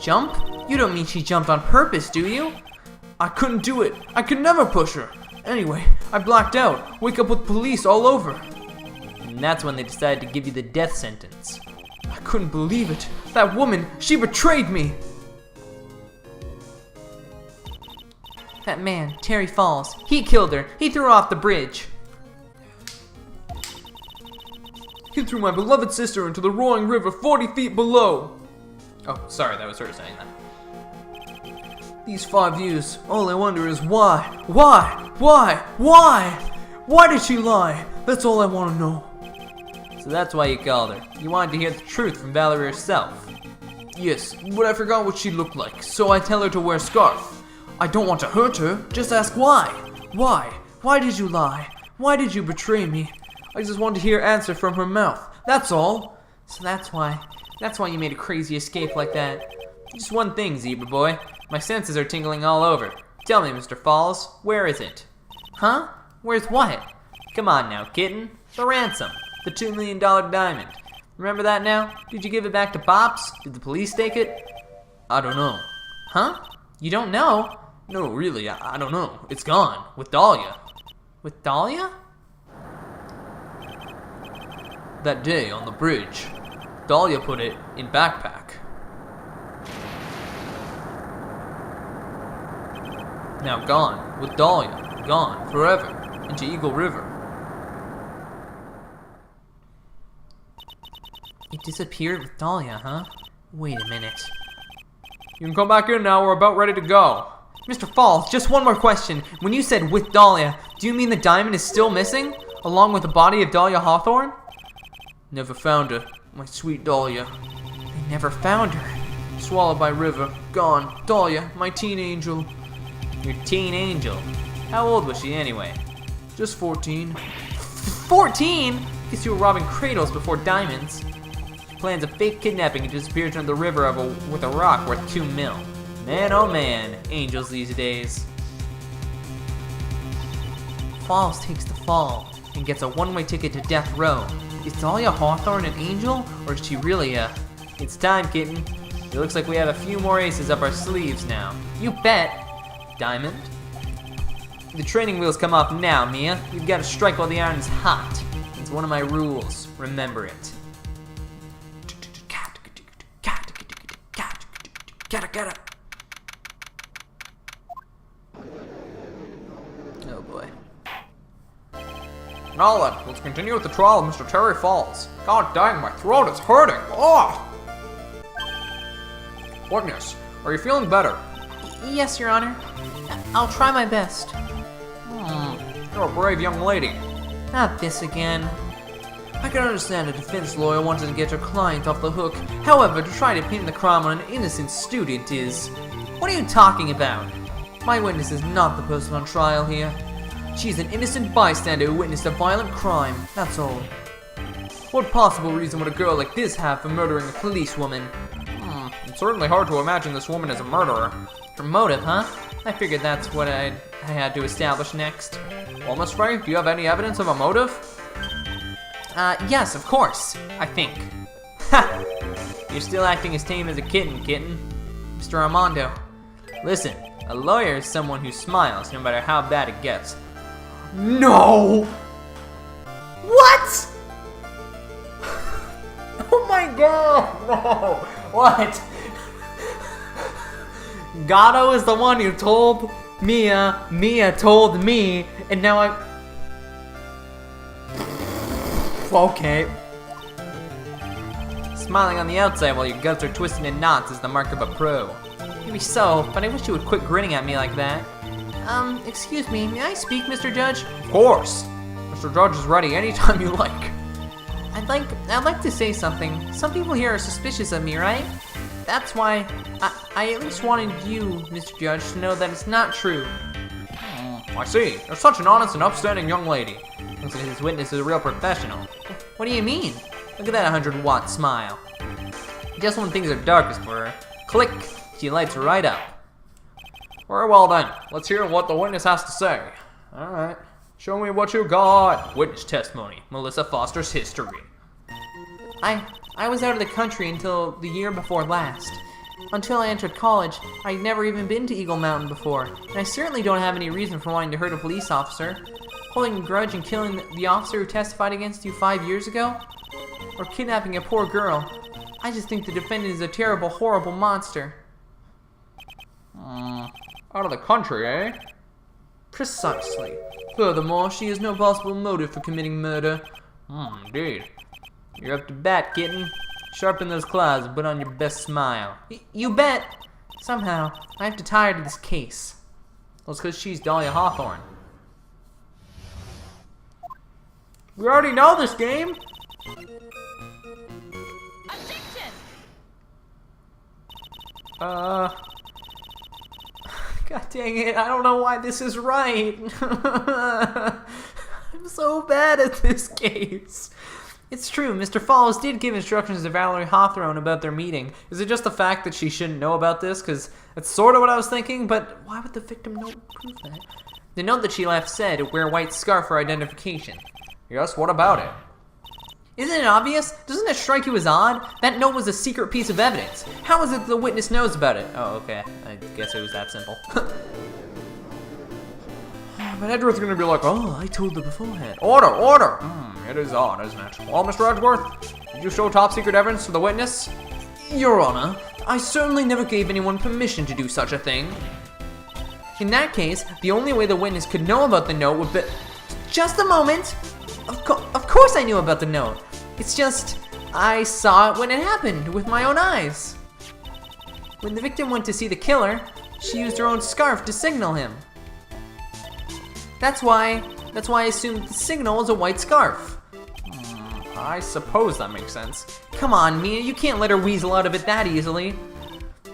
Jump? You don't mean she jumped on purpose, do you? I couldn't do it. I could never push her. Anyway, I blacked out. Wake up with police all over. And that's when they decided to give you the death sentence. I couldn't believe it. That woman, she betrayed me. That man, Terry Falls, he killed her. He threw her off the bridge. He threw my beloved sister into the roaring river 40 feet below. Oh, sorry, that was her saying that. These 5 years, all I wonder is why? Why did she lie? That's all I want to know. So that's why you called her. You wanted to hear the truth from Valerie herself. Yes, but I forgot what she looked like, so I tell her to wear a scarf. I don't want to hurt her, just ask why. Why? Why did you lie? Why did you betray me? I just want to hear answer from her mouth, that's all. So that's why you made a crazy escape like that. Just one thing, Zebra Boy. My senses are tingling all over. Tell me, Mr. Falls, where is it? Huh? Where's what? Come on now, kitten. The ransom. The $2 million diamond. Remember that now? Did you give it back to Pops? Did the police take it? I don't know. Huh? You don't know? No, really, I don't know. It's gone. With Dahlia. With Dahlia? That day on the bridge. Dahlia put it in backpack. Now gone. With Dahlia. Gone. Forever. Into Eagle River. It disappeared with Dahlia, huh? Wait a minute. You can come back in now. We're about ready to go. Mr. Falls, just one more question. When you said with Dahlia, do you mean the diamond is still missing? Along with the body of Dahlia Hawthorne? Never found her. My sweet Dahlia. They never found her. Swallowed by river. Gone. Dahlia, my teen angel. Your teen angel? How old was she anyway? Just 14. 14? Guess you were robbing cradles before diamonds. She plans a fake kidnapping and disappears into the river with a rock worth 2 mil. Man, oh man, angels these days. Falls takes the fall and gets a one-way ticket to death row. Is Dahlia Hawthorne an angel, or is she really a... It's time, kitten. It looks like we have a few more aces up our sleeves now. You bet. Diamond? The training wheels come off now, Mia. You've got to strike while the iron is hot. It's one of my rules. Remember it. Oh boy. Now then, let's continue with the trial of Mr. Terry Falls. God dang, my throat is hurting. Oh! Witness, are you feeling better? Yes, Your Honor. I'll try my best. You're a brave young lady. Not this again. I can understand a defense lawyer wanting to get her client off the hook. However, to try to pin the crime on an innocent student is... What are you talking about? My witness is not the person on trial here. She's an innocent bystander who witnessed a violent crime, that's all. What possible reason would a girl like this have for murdering a policewoman? It's certainly hard to imagine this woman as a murderer. Her motive, huh? I figured that's what I had to establish next. Well, Miss Frey, do you have any evidence of a motive? Yes, of course, I think. Ha! You're still acting as tame as a kitten. Mr. Armando. Listen, a lawyer is someone who smiles no matter how bad it gets. No! What? Oh my god, no. What? Gato is the one who told Mia, Mia told me, and now I'm... Okay. Smiling on the outside while your guts are twisted in knots is the mark of a pro. Maybe so, but I wish you would quit grinning at me like that. Excuse me, may I speak, Mr. Judge? Of course. Mr. Judge is ready anytime you like. I'd like to say something. Some people here are suspicious of me, right? That's why I at least wanted you, Mr. Judge, to know that it's not true. I see. You're such an honest and upstanding young lady. Looks like this witness is a real professional. What do you mean? Look at that 100-watt smile. Just when things are darkest for her. Click! She lights right up. Very well then. Let's hear what the witness has to say. Alright. Show me what you got. Witness testimony. Melissa Foster's history. I was out of the country until the year before last. Until I entered college, I'd never even been to Eagle Mountain before, and I certainly don't have any reason for wanting to hurt a police officer. Holding a grudge and killing the officer who testified against you 5 years ago? Or kidnapping a poor girl. I just think the defendant is a terrible, horrible monster. Out of the country, eh? Precisely. Furthermore, she has no possible motive for committing murder. Indeed. You're up to bat, kitten. Sharpen those claws and put on your best smile. You bet! Somehow, I have to tire to this case. Well, it's because she's Dahlia Hawthorne. We already know this game! Objection! God dang it, I don't know why this is right. I'm so bad at this case. It's true, Mr. Falls did give instructions to Valerie Hawthorne about their meeting. Is it just the fact that she shouldn't know about this? Because that's sort of what I was thinking, but why would the victim note prove that? The note that she left said, wear white scarf for identification. Yes, what about it? Isn't it obvious? Doesn't it strike you as odd? That note was a secret piece of evidence. How is it the witness knows about it? Oh, okay. I guess it was that simple. But Edward's gonna be like, oh, I told her beforehand. Order, order! It is odd, isn't it? Well, Mr. Edgeworth, did you show top secret evidence to the witness? Your Honor, I certainly never gave anyone permission to do such a thing. In that case, the only way the witness could know about the note would be... Just a moment! Of course I knew about the note. It's just, I saw it when it happened, with my own eyes. When the victim went to see the killer, she used her own scarf to signal him. That's why I assumed the signal was a white scarf. I suppose that makes sense. Come on, Mia, you can't let her weasel out of it that easily.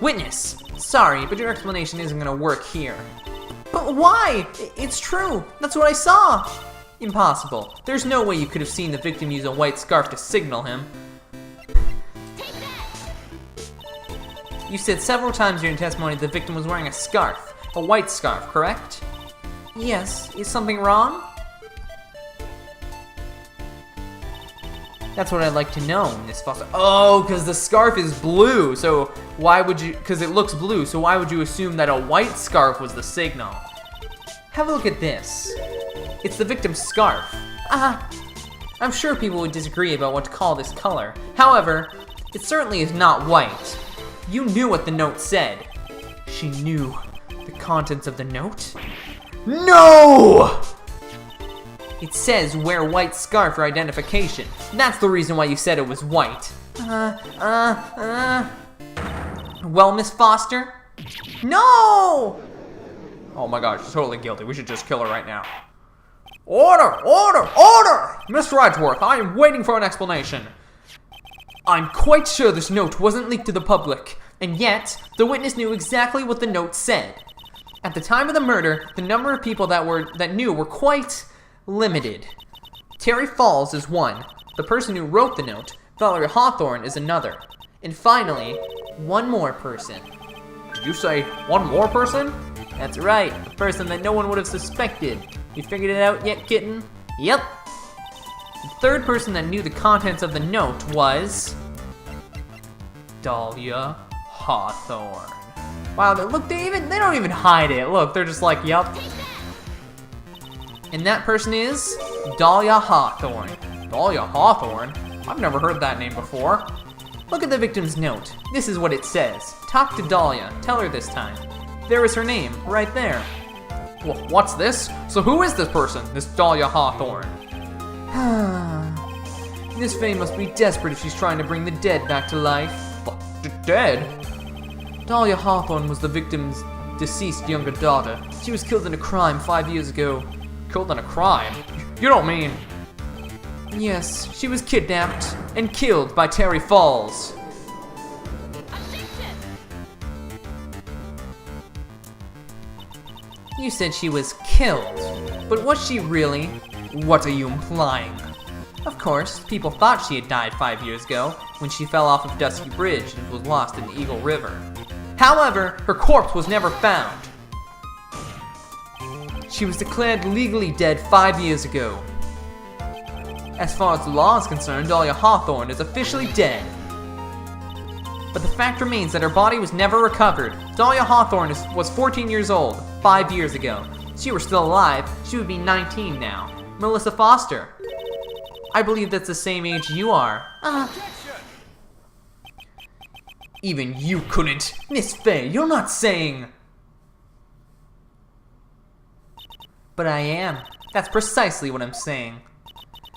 Witness, sorry, but your explanation isn't gonna work here. But why? It's true, that's what I saw. Impossible. There's no way you could have seen the victim use a white scarf to signal him. Take that! You said several times during testimony the victim was wearing a scarf. A white scarf, correct? Yes. Is something wrong? That's what I'd like to know, Miss Foster. Oh, because the scarf is blue, so why would you... Because it looks blue, so why would you assume that a white scarf was the signal? Have a look at this. It's the victim's scarf. I'm sure people would disagree about what to call this color. However, it certainly is not white. You knew what the note said. She knew the contents of the note? No! It says wear white scarf for identification. That's the reason why you said it was white. Well, Miss Foster? No! Oh my gosh, she's totally guilty. We should just kill her right now. Order! Order! Order! Mr. Edgeworth, I am waiting for an explanation. I'm quite sure this note wasn't leaked to the public, and yet, the witness knew exactly what the note said. At the time of the murder, the number of people that knew were quite limited. Terry Falls is one, the person who wrote the note, Valerie Hawthorne is another, and finally, one more person. Did you say one more person? That's right, a person that no one would have suspected. You figured it out yet, kitten? Yep. The third person that knew the contents of the note was... Dahlia Hawthorne. Wow, look, they don't even hide it. Look, they're just like, yup. And that person is... Dahlia Hawthorne. Dahlia Hawthorne? I've never heard that name before. Look at the victim's note. This is what it says. Talk to Dahlia. Tell her this time. There is her name, right there. What's this? So who is this person, this Dahlia Hawthorne? Miss Faye must be desperate if she's trying to bring the dead back to life. Dead? Dahlia Hawthorne was the victim's deceased younger daughter. She was killed in a crime 5 years ago. Killed in a crime? You don't mean... Yes, she was kidnapped and killed by Terry Falls. Objection! You said she was killed, but was she really? What are you implying? Of course, people thought she had died 5 years ago when she fell off of Dusky Bridge and was lost in the Eagle River. However, her corpse was never found. She was declared legally dead 5 years ago. As far as the law is concerned, Dahlia Hawthorne is officially dead. But the fact remains that her body was never recovered. Dahlia Hawthorne was 14 years old 5 years ago. If she were still alive, she would be 19 now. Melissa Foster. I believe that's the same age you are. Even you couldn't. Miss Faye, you're not saying... But I am. That's precisely what I'm saying.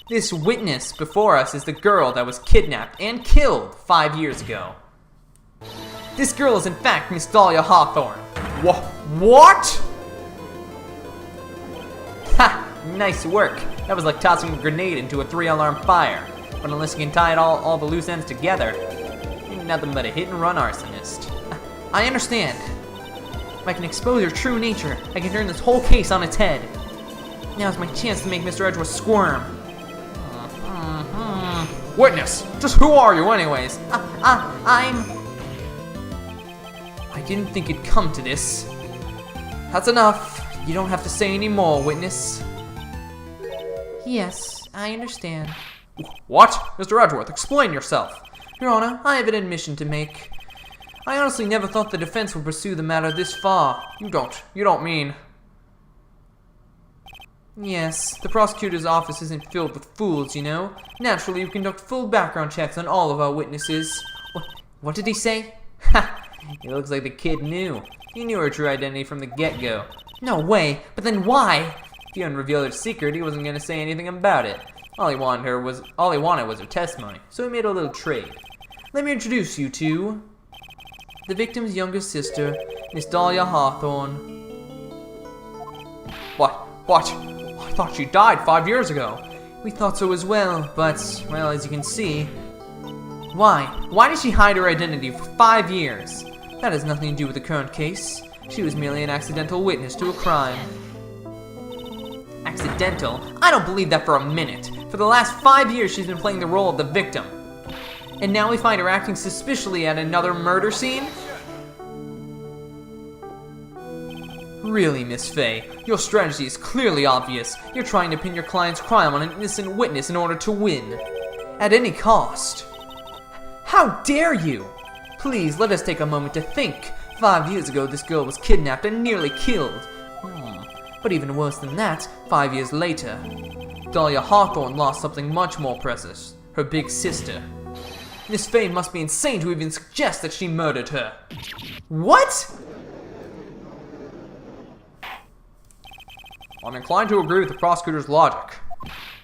This witness before us is the girl that was kidnapped and killed 5 years ago. This girl is in fact Miss Dahlia Hawthorne. What? Ha! Nice work. That was like tossing a grenade into a 3-alarm fire. But unless you can tie it all the loose ends together, you're nothing but a hit-and-run arsonist. I understand. If I can expose your true nature, I can turn this whole case on its head. Now's my chance to make Mr. Edgeworth squirm. Witness, just who are you anyways? I didn't think it'd come to this. That's enough. You don't have to say any more, witness. Yes, I understand. What? Mr. Edgeworth, explain yourself. Your Honor, I have an admission to make. I honestly never thought the defense would pursue the matter this far. You don't mean... Yes, the prosecutor's office isn't filled with fools, you know. Naturally, we conduct full background checks on all of our witnesses. What did he say? Ha! It looks like the kid knew. He knew her true identity from the get-go. No way, but then why? If he unrevealed her secret, he wasn't gonna say anything about it. All he wanted was her testimony, so he made a little trade. Let me introduce you to the victim's younger sister, Miss Dahlia Hawthorne. What? I thought she died 5 years ago. We thought so as well, but, well, as you can see... Why? Why did she hide her identity for 5 years? That has nothing to do with the current case. She was merely an accidental witness to a crime. Accidental? I don't believe that for a minute. For the last 5 years, she's been playing the role of the victim. And now we find her acting suspiciously at another murder scene? Really, Miss Faye, your strategy is clearly obvious. You're trying to pin your client's crime on an innocent witness in order to win. At any cost. How dare you! Please, let us take a moment to think. 5 years ago, this girl was kidnapped and nearly killed. But even worse than that, 5 years later, Dahlia Hawthorne lost something much more precious. Her big sister. Miss Faye must be insane to even suggest that she murdered her. What? I'm inclined to agree with the prosecutor's logic.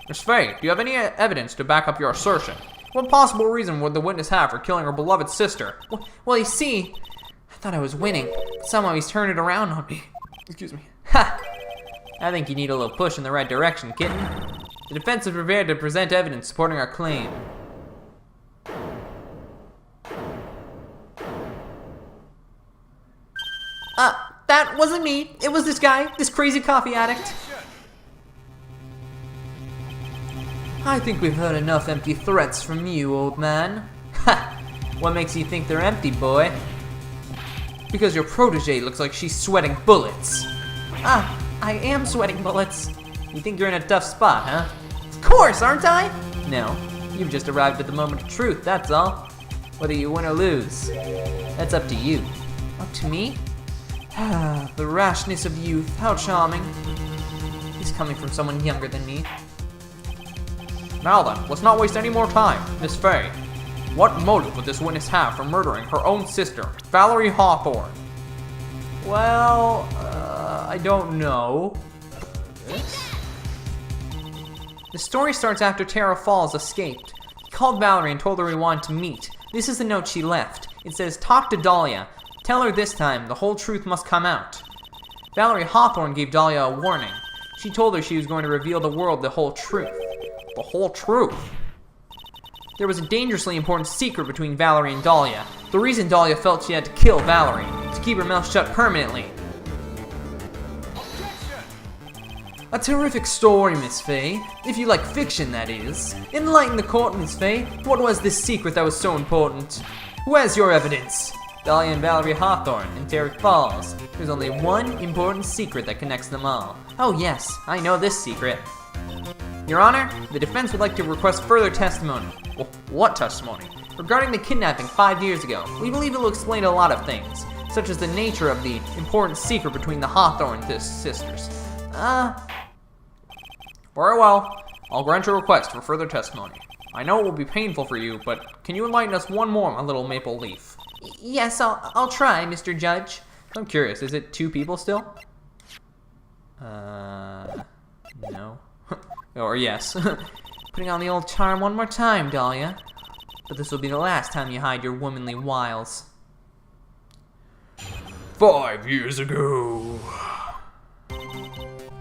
Miss Faye, do you have any evidence to back up your assertion? What possible reason would the witness have for killing her beloved sister? Well, you see, I thought I was winning, but somehow he's turned it around on me. Excuse me. Ha! I think you need a little push in the right direction, kitten. The defense is prepared to present evidence supporting our claim. That wasn't me. It was this guy, this crazy coffee addict. I think we've heard enough empty threats from you, old man. Ha! What makes you think they're empty, boy? Because your protege looks like she's sweating bullets. I am sweating bullets. You think you're in a tough spot, huh? Of course, aren't I? No, you've just arrived at the moment of truth, that's all. Whether you win or lose, that's up to you. Up to me? The rashness of youth, how charming. He's coming from someone younger than me. Now then, let's not waste any more time. Miss Fay, what motive would this witness have for murdering her own sister, Valerie Hawthorne? Well, I don't know. The story starts after Tara Falls escaped. He called Valerie and told her he wanted to meet. This is the note she left. It says, "Talk to Dahlia. Tell her this time the whole truth must come out." Valerie Hawthorne gave Dahlia a warning. She told her she was going to reveal the world the whole truth. The whole truth? There was a dangerously important secret between Valerie and Dahlia. The reason Dahlia felt she had to kill Valerie, to keep her mouth shut permanently. A terrific story, Miss Fay. If you like fiction, that is. Enlighten the court, Miss Fay. What was this secret that was so important? Where's your evidence? Dahlia and Valerie Hawthorne and Terry Falls. There's only one important secret that connects them all. Oh yes, I know this secret. Your Honor, the defense would like to request further testimony. What testimony? Regarding the kidnapping 5 years ago. We believe it will explain a lot of things, such as the nature of the important secret between the Hawthorne sisters. Very well. I'll grant your request for further testimony. I know it will be painful for you, but can you enlighten us one more, my little maple leaf? Yes, I'll try, Mr. Judge. I'm curious, is it 2 people still? No. Or yes. Putting on the old charm one more time, Dahlia. But this will be the last time you hide your womanly wiles. 5 years ago.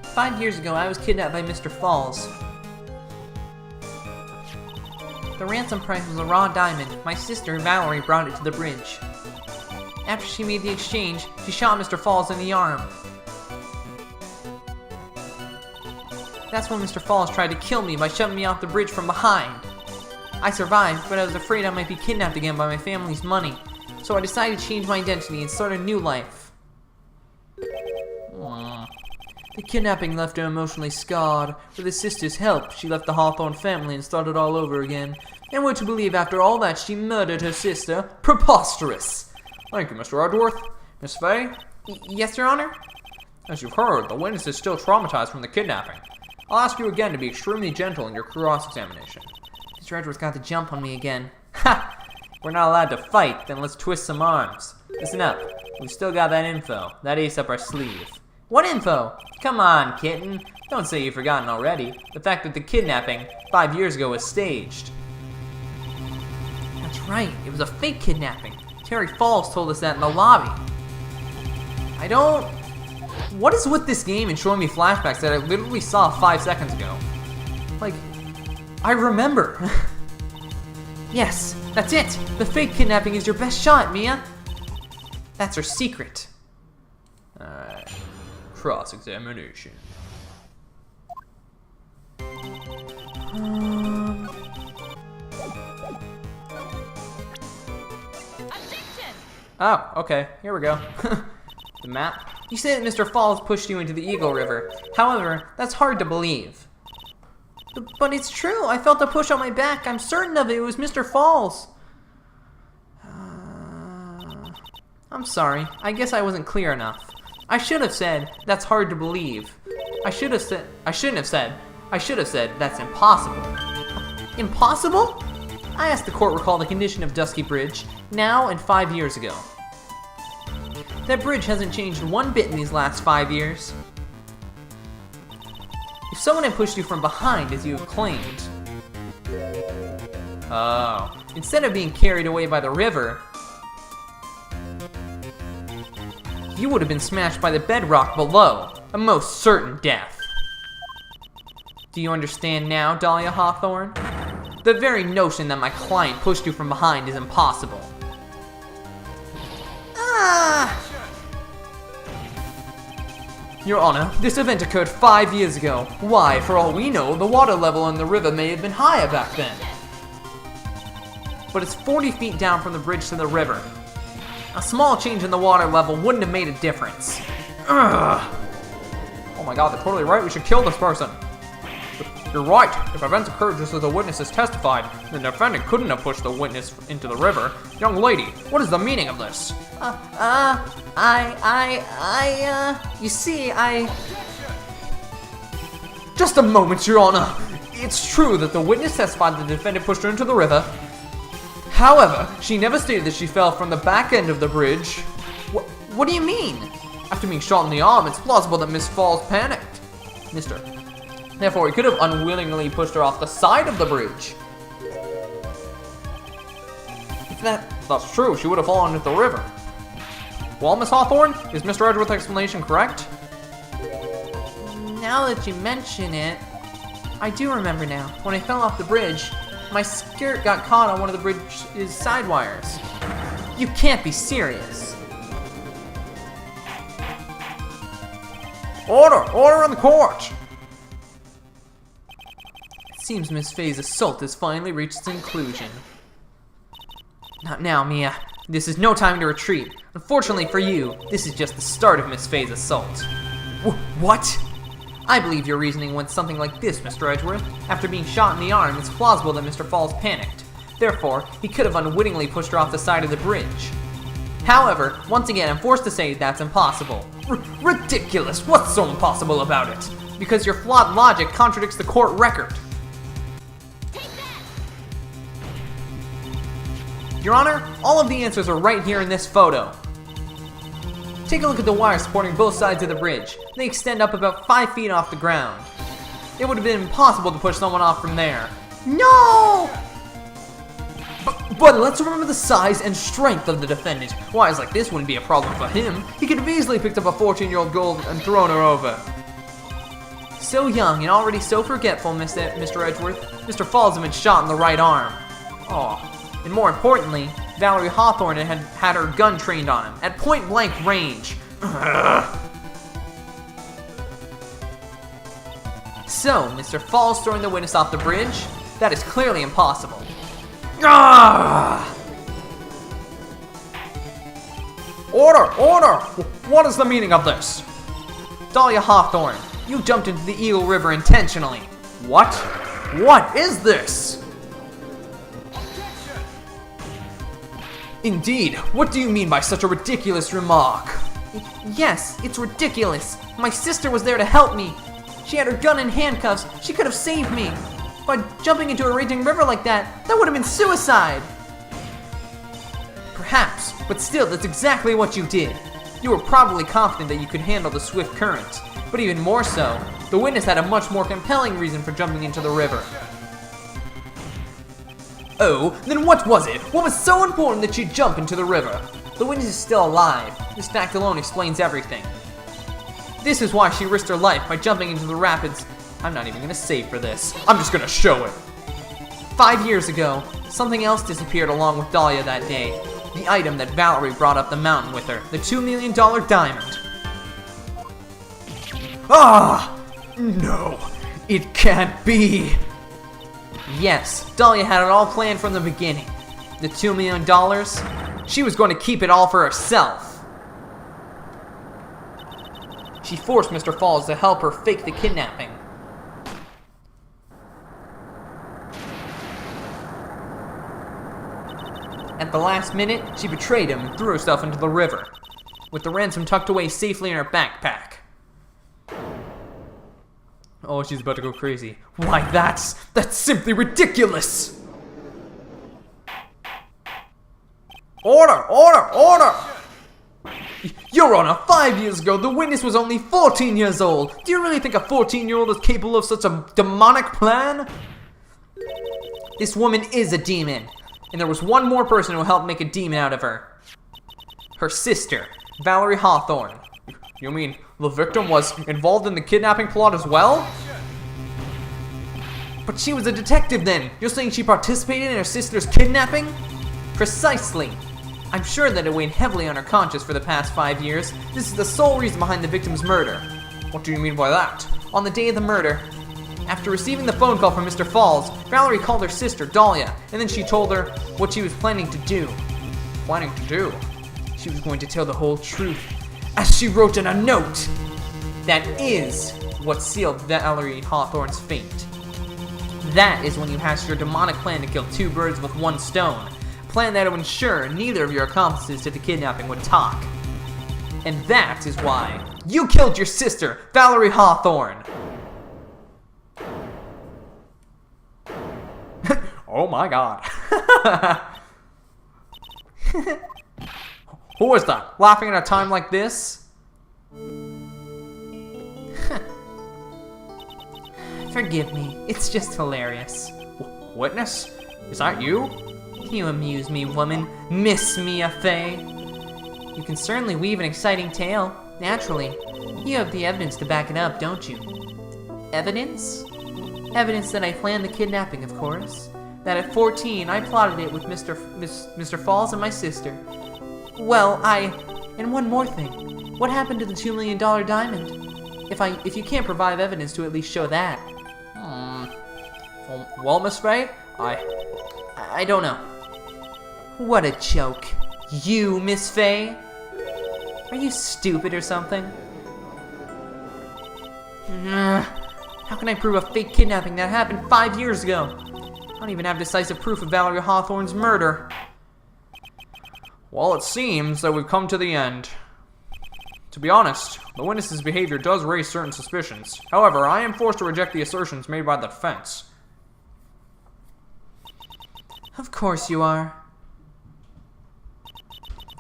5 years ago, I was kidnapped by Mr. Falls. The ransom price was a raw diamond. My sister, Valerie, brought it to the bridge. After she made the exchange, she shot Mr. Falls in the arm. That's when Mr. Falls tried to kill me by shoving me off the bridge from behind. I survived, but I was afraid I might be kidnapped again by my family's money. So I decided to change my identity and start a new life. The kidnapping left her emotionally scarred. With his sister's help, she left the Hawthorne family and started all over again. And we're to believe after all that she murdered her sister? Preposterous! Thank you, Mr. Edgeworth. Miss Fay? Yes, Your Honor? As you've heard, the witness is still traumatized from the kidnapping. I'll ask you again to be extremely gentle in your cross-examination. Mr. Edgeworth got the jump on me again. Ha! We're not allowed to fight, then let's twist some arms. Listen up. We've still got that info. That ace up our sleeve. What info? Come on, kitten. Don't say you've forgotten already. The fact that the kidnapping 5 years ago was staged. That's right. It was a fake kidnapping. Terry Falls told us that in the lobby. What is with this game and showing me flashbacks that I literally saw 5 seconds ago? Like, I remember. Yes, that's it. The fake kidnapping is your best shot, Mia. That's her secret. Alright. Cross-examination. Objection! Oh, okay. Here we go. The map. You said that Mr. Falls pushed you into the Eagle River. However, that's hard to believe. But it's true. I felt a push on my back. I'm certain of it. It was Mr. Falls. I'm sorry. I guess I wasn't clear enough. I should have said, that's hard to believe. I shouldn't have said, that's impossible. Impossible? I asked the court recall the condition of Dusky Bridge, now and 5 years ago. That bridge hasn't changed one bit in these last 5 years. If someone had pushed you from behind, as you have claimed, instead of being carried away by the river, you would have been smashed by the bedrock below, a most certain death. Do you understand now, Dahlia Hawthorne? The very notion that my client pushed you from behind is impossible. Your Honor, this event occurred 5 years ago. Why, for all we know, the water level in the river may have been higher back then. But it's 40 feet down from the bridge to the river. A small change in the water level wouldn't have made a difference. Oh my god, they're totally right. We should kill this person. You're right. If events occurred just as the witness has testified, the defendant couldn't have pushed the witness into the river. Young lady, what is the meaning of this? You see, Just a moment, Your Honor. It's true that the witness testified that the defendant pushed her into the river. However, she never stated that she fell from the back end of the bridge. What do you mean? After being shot in the arm, it's plausible that Miss Falls panicked. Mister. Therefore, he could have unwillingly pushed her off the side of the bridge. If that's true, she would have fallen into the river. Well, Miss Hawthorne, is Mr. Edgeworth's explanation correct? Now that you mention it, I do remember now. When I fell off the bridge, my skirt got caught on one of the bridge's side wires. You can't be serious. Order in the court! It seems Miss Faye's assault has finally reached its conclusion. Not now, Mia. This is no time to retreat. Unfortunately for you, this is just the start of Miss Faye's assault. What? I believe your reasoning went something like this, Mr. Edgeworth. After being shot in the arm, it's plausible that Mr. Falls panicked. Therefore, he could have unwittingly pushed her off the side of the bridge. However, once again, I'm forced to say that's impossible. Ridiculous! What's so impossible about it? Because your flawed logic contradicts the court record. Your Honor, all of the answers are right here in this photo. Take a look at the wires supporting both sides of the bridge. They extend up about 5 feet off the ground. It would have been impossible to push someone off from there. No! But let's remember the size and strength of the defendant. Wires like this wouldn't be a problem for him. He could have easily picked up a 14-year-old girl and thrown her over. So young and already so forgetful, Mr. Edgeworth. Mr. Falls had been shot in the right arm. Oh, and more importantly, Valerie Hawthorne had her gun trained on him at point-blank range. So, Mr. Falls throwing the witness off the bridge? That is clearly impossible. Order! What is the meaning of this? Dahlia Hawthorne, you jumped into the Eagle River intentionally. What? What is this? Indeed, what do you mean by such a ridiculous remark? Yes, it's ridiculous. My sister was there to help me. She had her gun in handcuffs. She could have saved me. By jumping into a raging river like that would have been suicide. Perhaps, but still, that's exactly what you did. You were probably confident that you could handle the swift current. But even more so, the witness had a much more compelling reason for jumping into the river. Oh, then what was it? What was so important that she'd jump into the river? The witness is still alive. This fact alone explains everything. This is why she risked her life by jumping into the rapids. I'm not even gonna save for this. I'm just gonna show it. 5 years ago, something else disappeared along with Dahlia that day. The item that Valerie brought up the mountain with her, the $2 million diamond. Ah! No, it can't be. Yes, Dahlia had it all planned from the beginning. The $2 million, she was going to keep it all for herself. She forced Mr. Falls to help her fake the kidnapping. At the last minute, she betrayed him and threw herself into the river, with the ransom tucked away safely in her backpack. Oh, she's about to go crazy. Why, that's simply ridiculous! Order! Your Honor, 5 years ago, the witness was only 14 years old. Do you really think a 14-year-old is capable of such a demonic plan? This woman is a demon, and there was one more person who helped make a demon out of her. Her sister, Valerie Hawthorne. You mean the victim was involved in the kidnapping plot as well? But she was a detective then. You're saying she participated in her sister's kidnapping? Precisely. I'm sure that it weighed heavily on her conscience for the past 5 years. This is the sole reason behind the victim's murder. What do you mean by that? On the day of the murder, after receiving the phone call from Mr. Falls, Valerie called her sister, Dahlia, and then she told her what she was planning to do. Planning to do? She was going to tell the whole truth, as she wrote in a note. That is what sealed Valerie Hawthorne's fate. That is when you hatched your demonic plan to kill 2 birds with 1 stone. A plan that would ensure neither of your accomplices to the kidnapping would talk. And that is why you killed your sister, Valerie Hawthorne. Oh my god. Who is that? Laughing at a time like this? Forgive me, it's just hilarious. Witness? Is that you? You amuse me, woman. Miss Mia Fey. You can certainly weave an exciting tale, naturally. You have the evidence to back it up, don't you? Evidence? Evidence that I planned the kidnapping, of course. That at 14, I plotted it with Mr. Falls and my sister. Well, and one more thing. What happened to the $2 million diamond? If you can't provide evidence to at least show that. Well, Miss Fey, I don't know. What a joke. You, Miss Fey? Are you stupid or something? How can I prove a fake kidnapping that happened 5 years ago? I don't even have decisive proof of Valerie Hawthorne's murder. Well, it seems that we've come to the end. To be honest, the witness's behavior does raise certain suspicions. However, I am forced to reject the assertions made by the defense. Of course you are.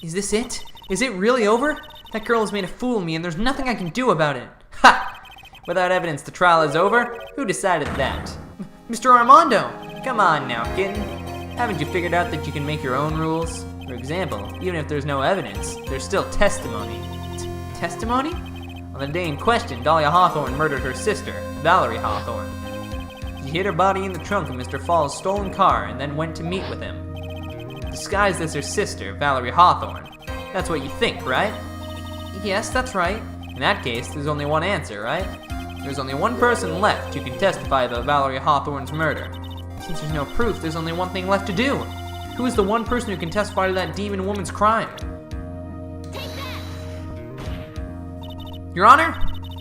Is this it? Is it really over? That girl has made a fool of me and there's nothing I can do about it. Ha! Without evidence, the trial is over? Who decided that? Mr. Armando! Come on now, kitten. Haven't you figured out that you can make your own rules? For example, even if there's no evidence, there's still testimony. Testimony? On the day in question, Dahlia Hawthorne murdered her sister, Valerie Hawthorne. She hid her body in the trunk of Mr. Falls' stolen car and then went to meet with him. Disguised as her sister, Valerie Hawthorne. That's what you think, right? Yes, that's right. In that case, there's only one answer, right? There's only one person left who can testify about Valerie Hawthorne's murder. Since there's no proof, there's only one thing left to do. Who is the one person who can testify to that demon woman's crime? Your Honor,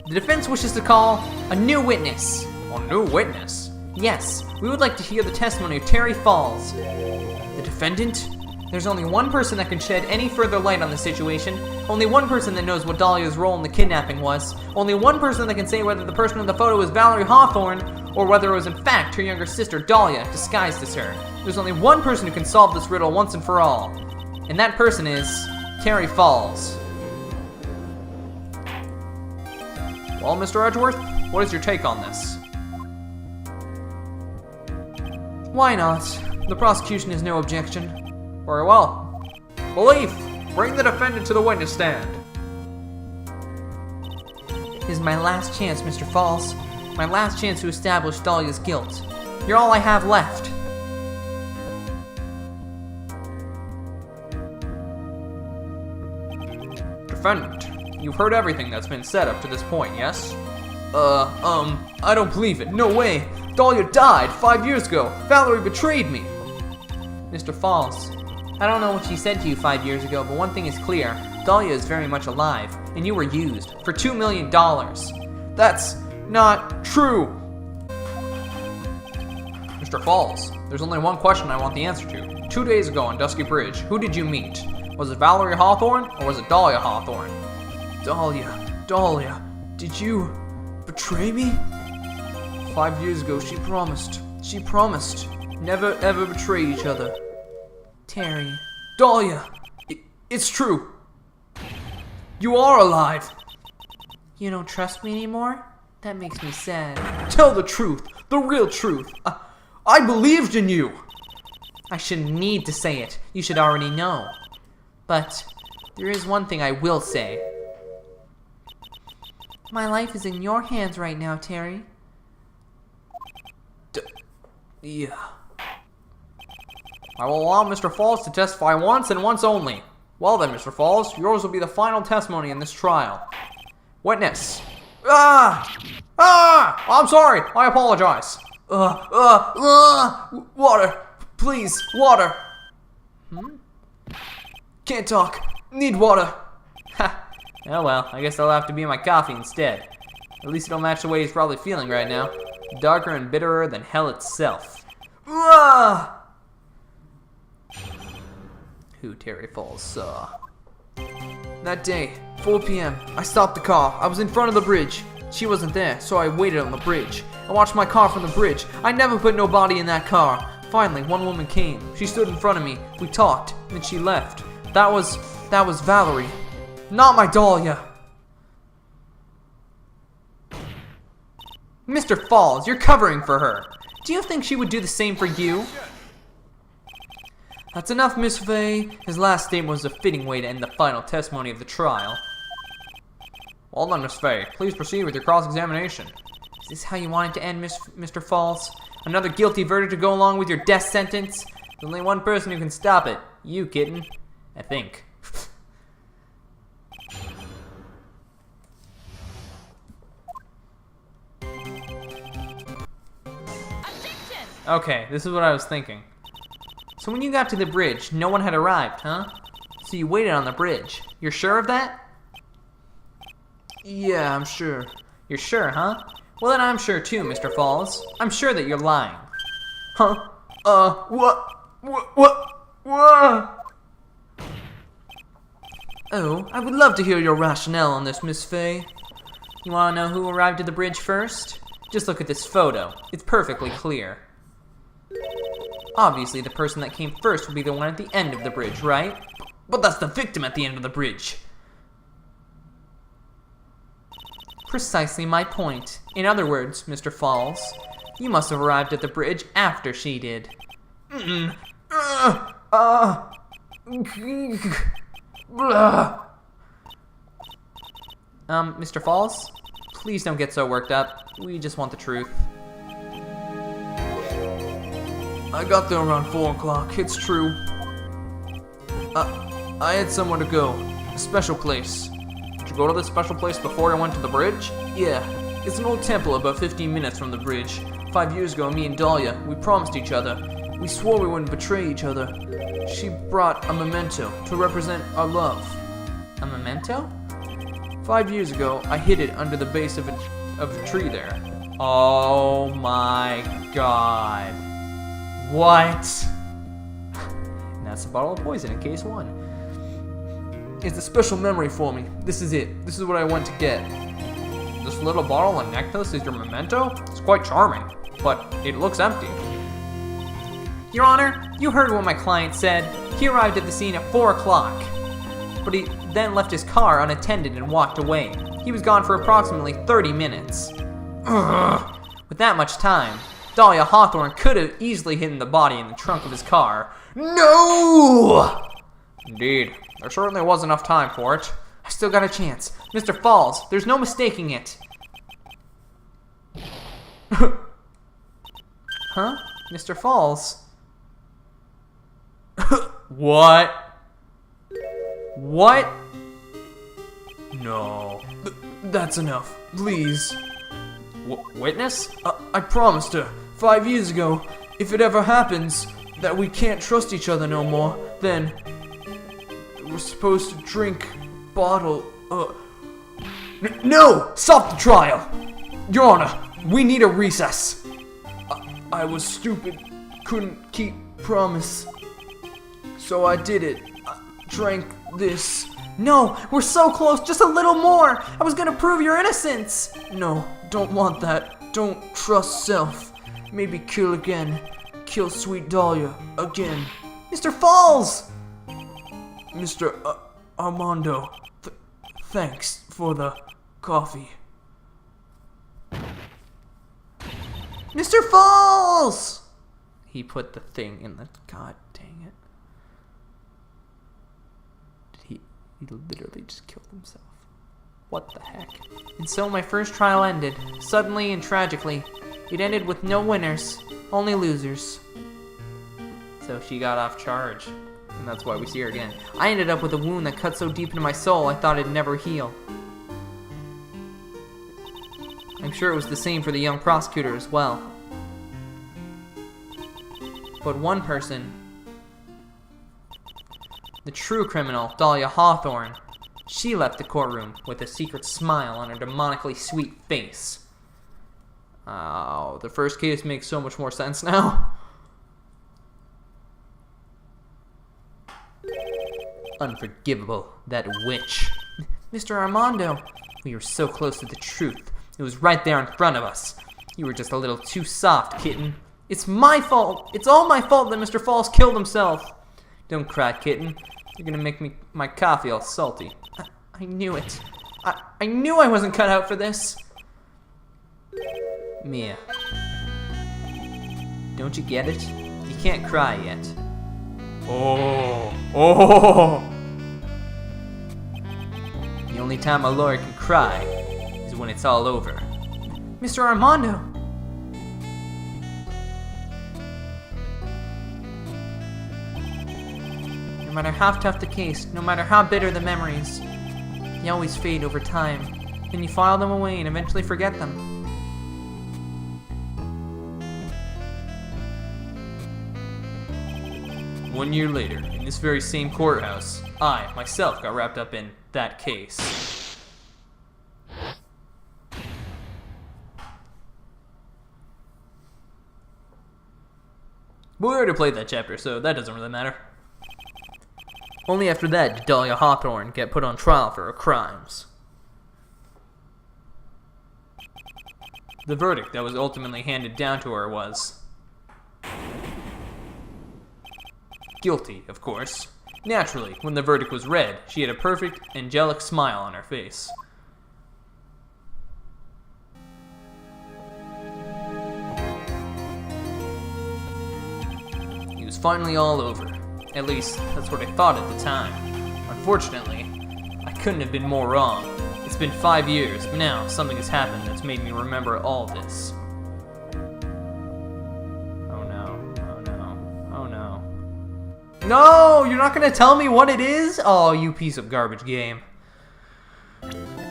the defense wishes to call a new witness. A new witness? Yes, we would like to hear the testimony of Terry Falls. The defendant? There's only one person that can shed any further light on the situation. Only one person that knows what Dahlia's role in the kidnapping was. Only one person that can say whether the person in the photo is Valerie Hawthorne or whether it was in fact her younger sister Dahlia disguised as her. There's only one person who can solve this riddle once and for all. And that person is Terry Falls. Well, Mr. Edgeworth, what is your take on this? Why not? The prosecution has no objection. Very well. Belief, bring the defendant to the witness stand. This is my last chance, Mr. Falls. My last chance to establish Dahlia's guilt. You're all I have left. Defendant, you've heard everything that's been said up to this point, yes? I don't believe it. No way. Dahlia died 5 years ago. Valerie betrayed me. Mr. Falls, I don't know what she said to you 5 years ago, but one thing is clear. Dahlia is very much alive, and you were used for $2 million. That's not true. Mr. Falls, there's only one question I want the answer to. 2 days ago on Dusky Bridge, who did you meet? Was it Valerie Hawthorne or was it Dahlia Hawthorne? Dahlia, did you betray me? 5 years ago, she promised never ever betray each other. Terry. Dahlia, it's true. You are alive. You don't trust me anymore? That makes me sad. Tell the truth, the real truth. I believed in you. I shouldn't need to say it. You should already know. But there is one thing I will say. My life is in your hands right now, Terry. Yeah. I will allow Mr. Falls to testify once and once only. Well then, Mr. Falls, yours will be the final testimony in this trial. Witness. I'm sorry. I apologize. Water. Please, water. Can't talk. Need water. Oh well, I guess that'll have to be my coffee instead. At least it'll match the way he's probably feeling right now. Darker and bitterer than hell itself. Who Terry Falls saw. That day, 4 p.m., I stopped the car. I was in front of the bridge. She wasn't there, so I waited on the bridge. I watched my car from the bridge. I never put nobody in that car. Finally, one woman came. She stood in front of me. We talked, and then she left. That was Valerie. Not my Dahlia. Mr. Falls, you're covering for her. Do you think she would do the same for you? That's enough, Miss Faye. His last statement was a fitting way to end the final testimony of the trial. Well done, Miss Faye. Please proceed with your cross-examination. Is this how you want it to end, Mr. Falls? Another guilty verdict to go along with your death sentence? There's only one person who can stop it. You, kitten. I think. Objection! Okay, this is what I was thinking. So when you got to the bridge, no one had arrived, huh? So you waited on the bridge. You're sure of that? Yeah, I'm sure. You're sure, huh? Well, then I'm sure too, Mr. Falls. I'm sure that you're lying. Huh? What? Oh, I would love to hear your rationale on this, Miss Faye. You want to know who arrived at the bridge first? Just look at this photo. It's perfectly clear. Obviously, the person that came first would be the one at the end of the bridge, right? But that's the victim at the end of the bridge. Precisely my point. In other words, Mr. Falls, you must have arrived at the bridge after she did. Mr. Falls, please don't get so worked up. We just want the truth. I got there around 4 o'clock, it's true. I had somewhere to go. A special place. Did you go to this special place before you went to the bridge? Yeah, it's an old temple about 15 minutes from the bridge. 5 years ago, me and Dahlia, we promised each other. We swore we wouldn't betray each other. She brought a memento to represent our love. A memento? 5 years ago, I hid it under the base of a tree there. Oh my god. What? And that's a bottle of poison in case 1. It's a special memory for me. This is it. This is what I went to get. This little bottle and necklace is your memento? It's quite charming, but it looks empty. Your Honor, you heard what my client said. He arrived at the scene at 4 o'clock, but he then left his car unattended and walked away. He was gone for approximately 30 minutes. Ugh. With that much time, Dahlia Hawthorne could have easily hidden the body in the trunk of his car. No! Indeed, there certainly was enough time for it. I still got a chance. Mr. Falls, there's no mistaking it. Huh? Mr. Falls? What? What? No. That's enough. Please. Witness? I promised her 5 years ago, if it ever happens that we can't trust each other no more, then we're supposed to drink bottle. No! Stop the trial! Your Honor, we need a recess. I was stupid, couldn't keep promise. So I did it. I drank this. No, we're so close, just a little more. I was gonna prove your innocence. No, don't want that. Don't trust self. Maybe kill again. Kill sweet Dahlia again. Mr. Falls! Mr. Armando, thanks for the coffee. Mr. Falls! He put the thing in the... God dang it. He literally just killed himself. What the heck? And so my first trial ended. Suddenly and tragically. It ended with no winners, only losers. So she got off charge. And that's why we see her again. I ended up with a wound that cut so deep into my soul I thought it'd never heal. I'm sure it was the same for the young prosecutor as well. But one person, the true criminal, Dahlia Hawthorne, she left the courtroom with a secret smile on her demonically sweet face. Oh, the first case makes so much more sense now. Unforgivable, that witch. Mr. Armando, we were so close to the truth. It was right there in front of us. You were just a little too soft, kitten. It's my fault. It's all my fault that Mr. Falls killed himself. Don't cry, kitten. You're gonna make my coffee all salty. I knew it. I knew I wasn't cut out for this. Mia. Don't you get it? You can't cry yet. Oh. The only time a lawyer can cry is when it's all over. Mr. Armando. No matter how tough the case, no matter how bitter the memories, they always fade over time. Then you file them away and eventually forget them. 1 year later, in this very same courthouse, I, myself, got wrapped up in that case. But we already played that chapter, so that doesn't really matter. Only after that did Dahlia Hawthorne get put on trial for her crimes. The verdict that was ultimately handed down to her was guilty, of course. Naturally, when the verdict was read, she had a perfect, angelic smile on her face. It was finally all over. At least, that's what I thought at the time. Unfortunately, I couldn't have been more wrong. It's been 5 years, but now something has happened that's made me remember all this. Oh no, oh no, oh no. No, you're not gonna tell me what it is? Oh, you piece of garbage game.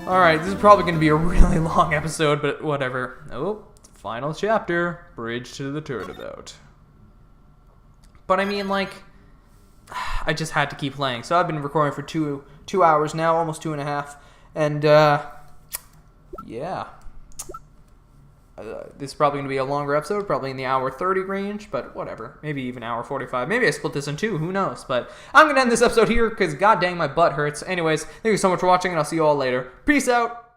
Alright, this is probably gonna be a really long episode, but whatever. Oh, final chapter. Bridge to the turnabout. But I mean, like, I just had to keep playing. So I've been recording for two hours now, almost 2.5. And, yeah. This is probably going to be a longer episode, probably in the hour 30 range, but whatever. Maybe even hour 45. Maybe I split this in two, who knows? But I'm going to end this episode here because god dang my butt hurts. Anyways, thank you so much for watching, and I'll see you all later. Peace out!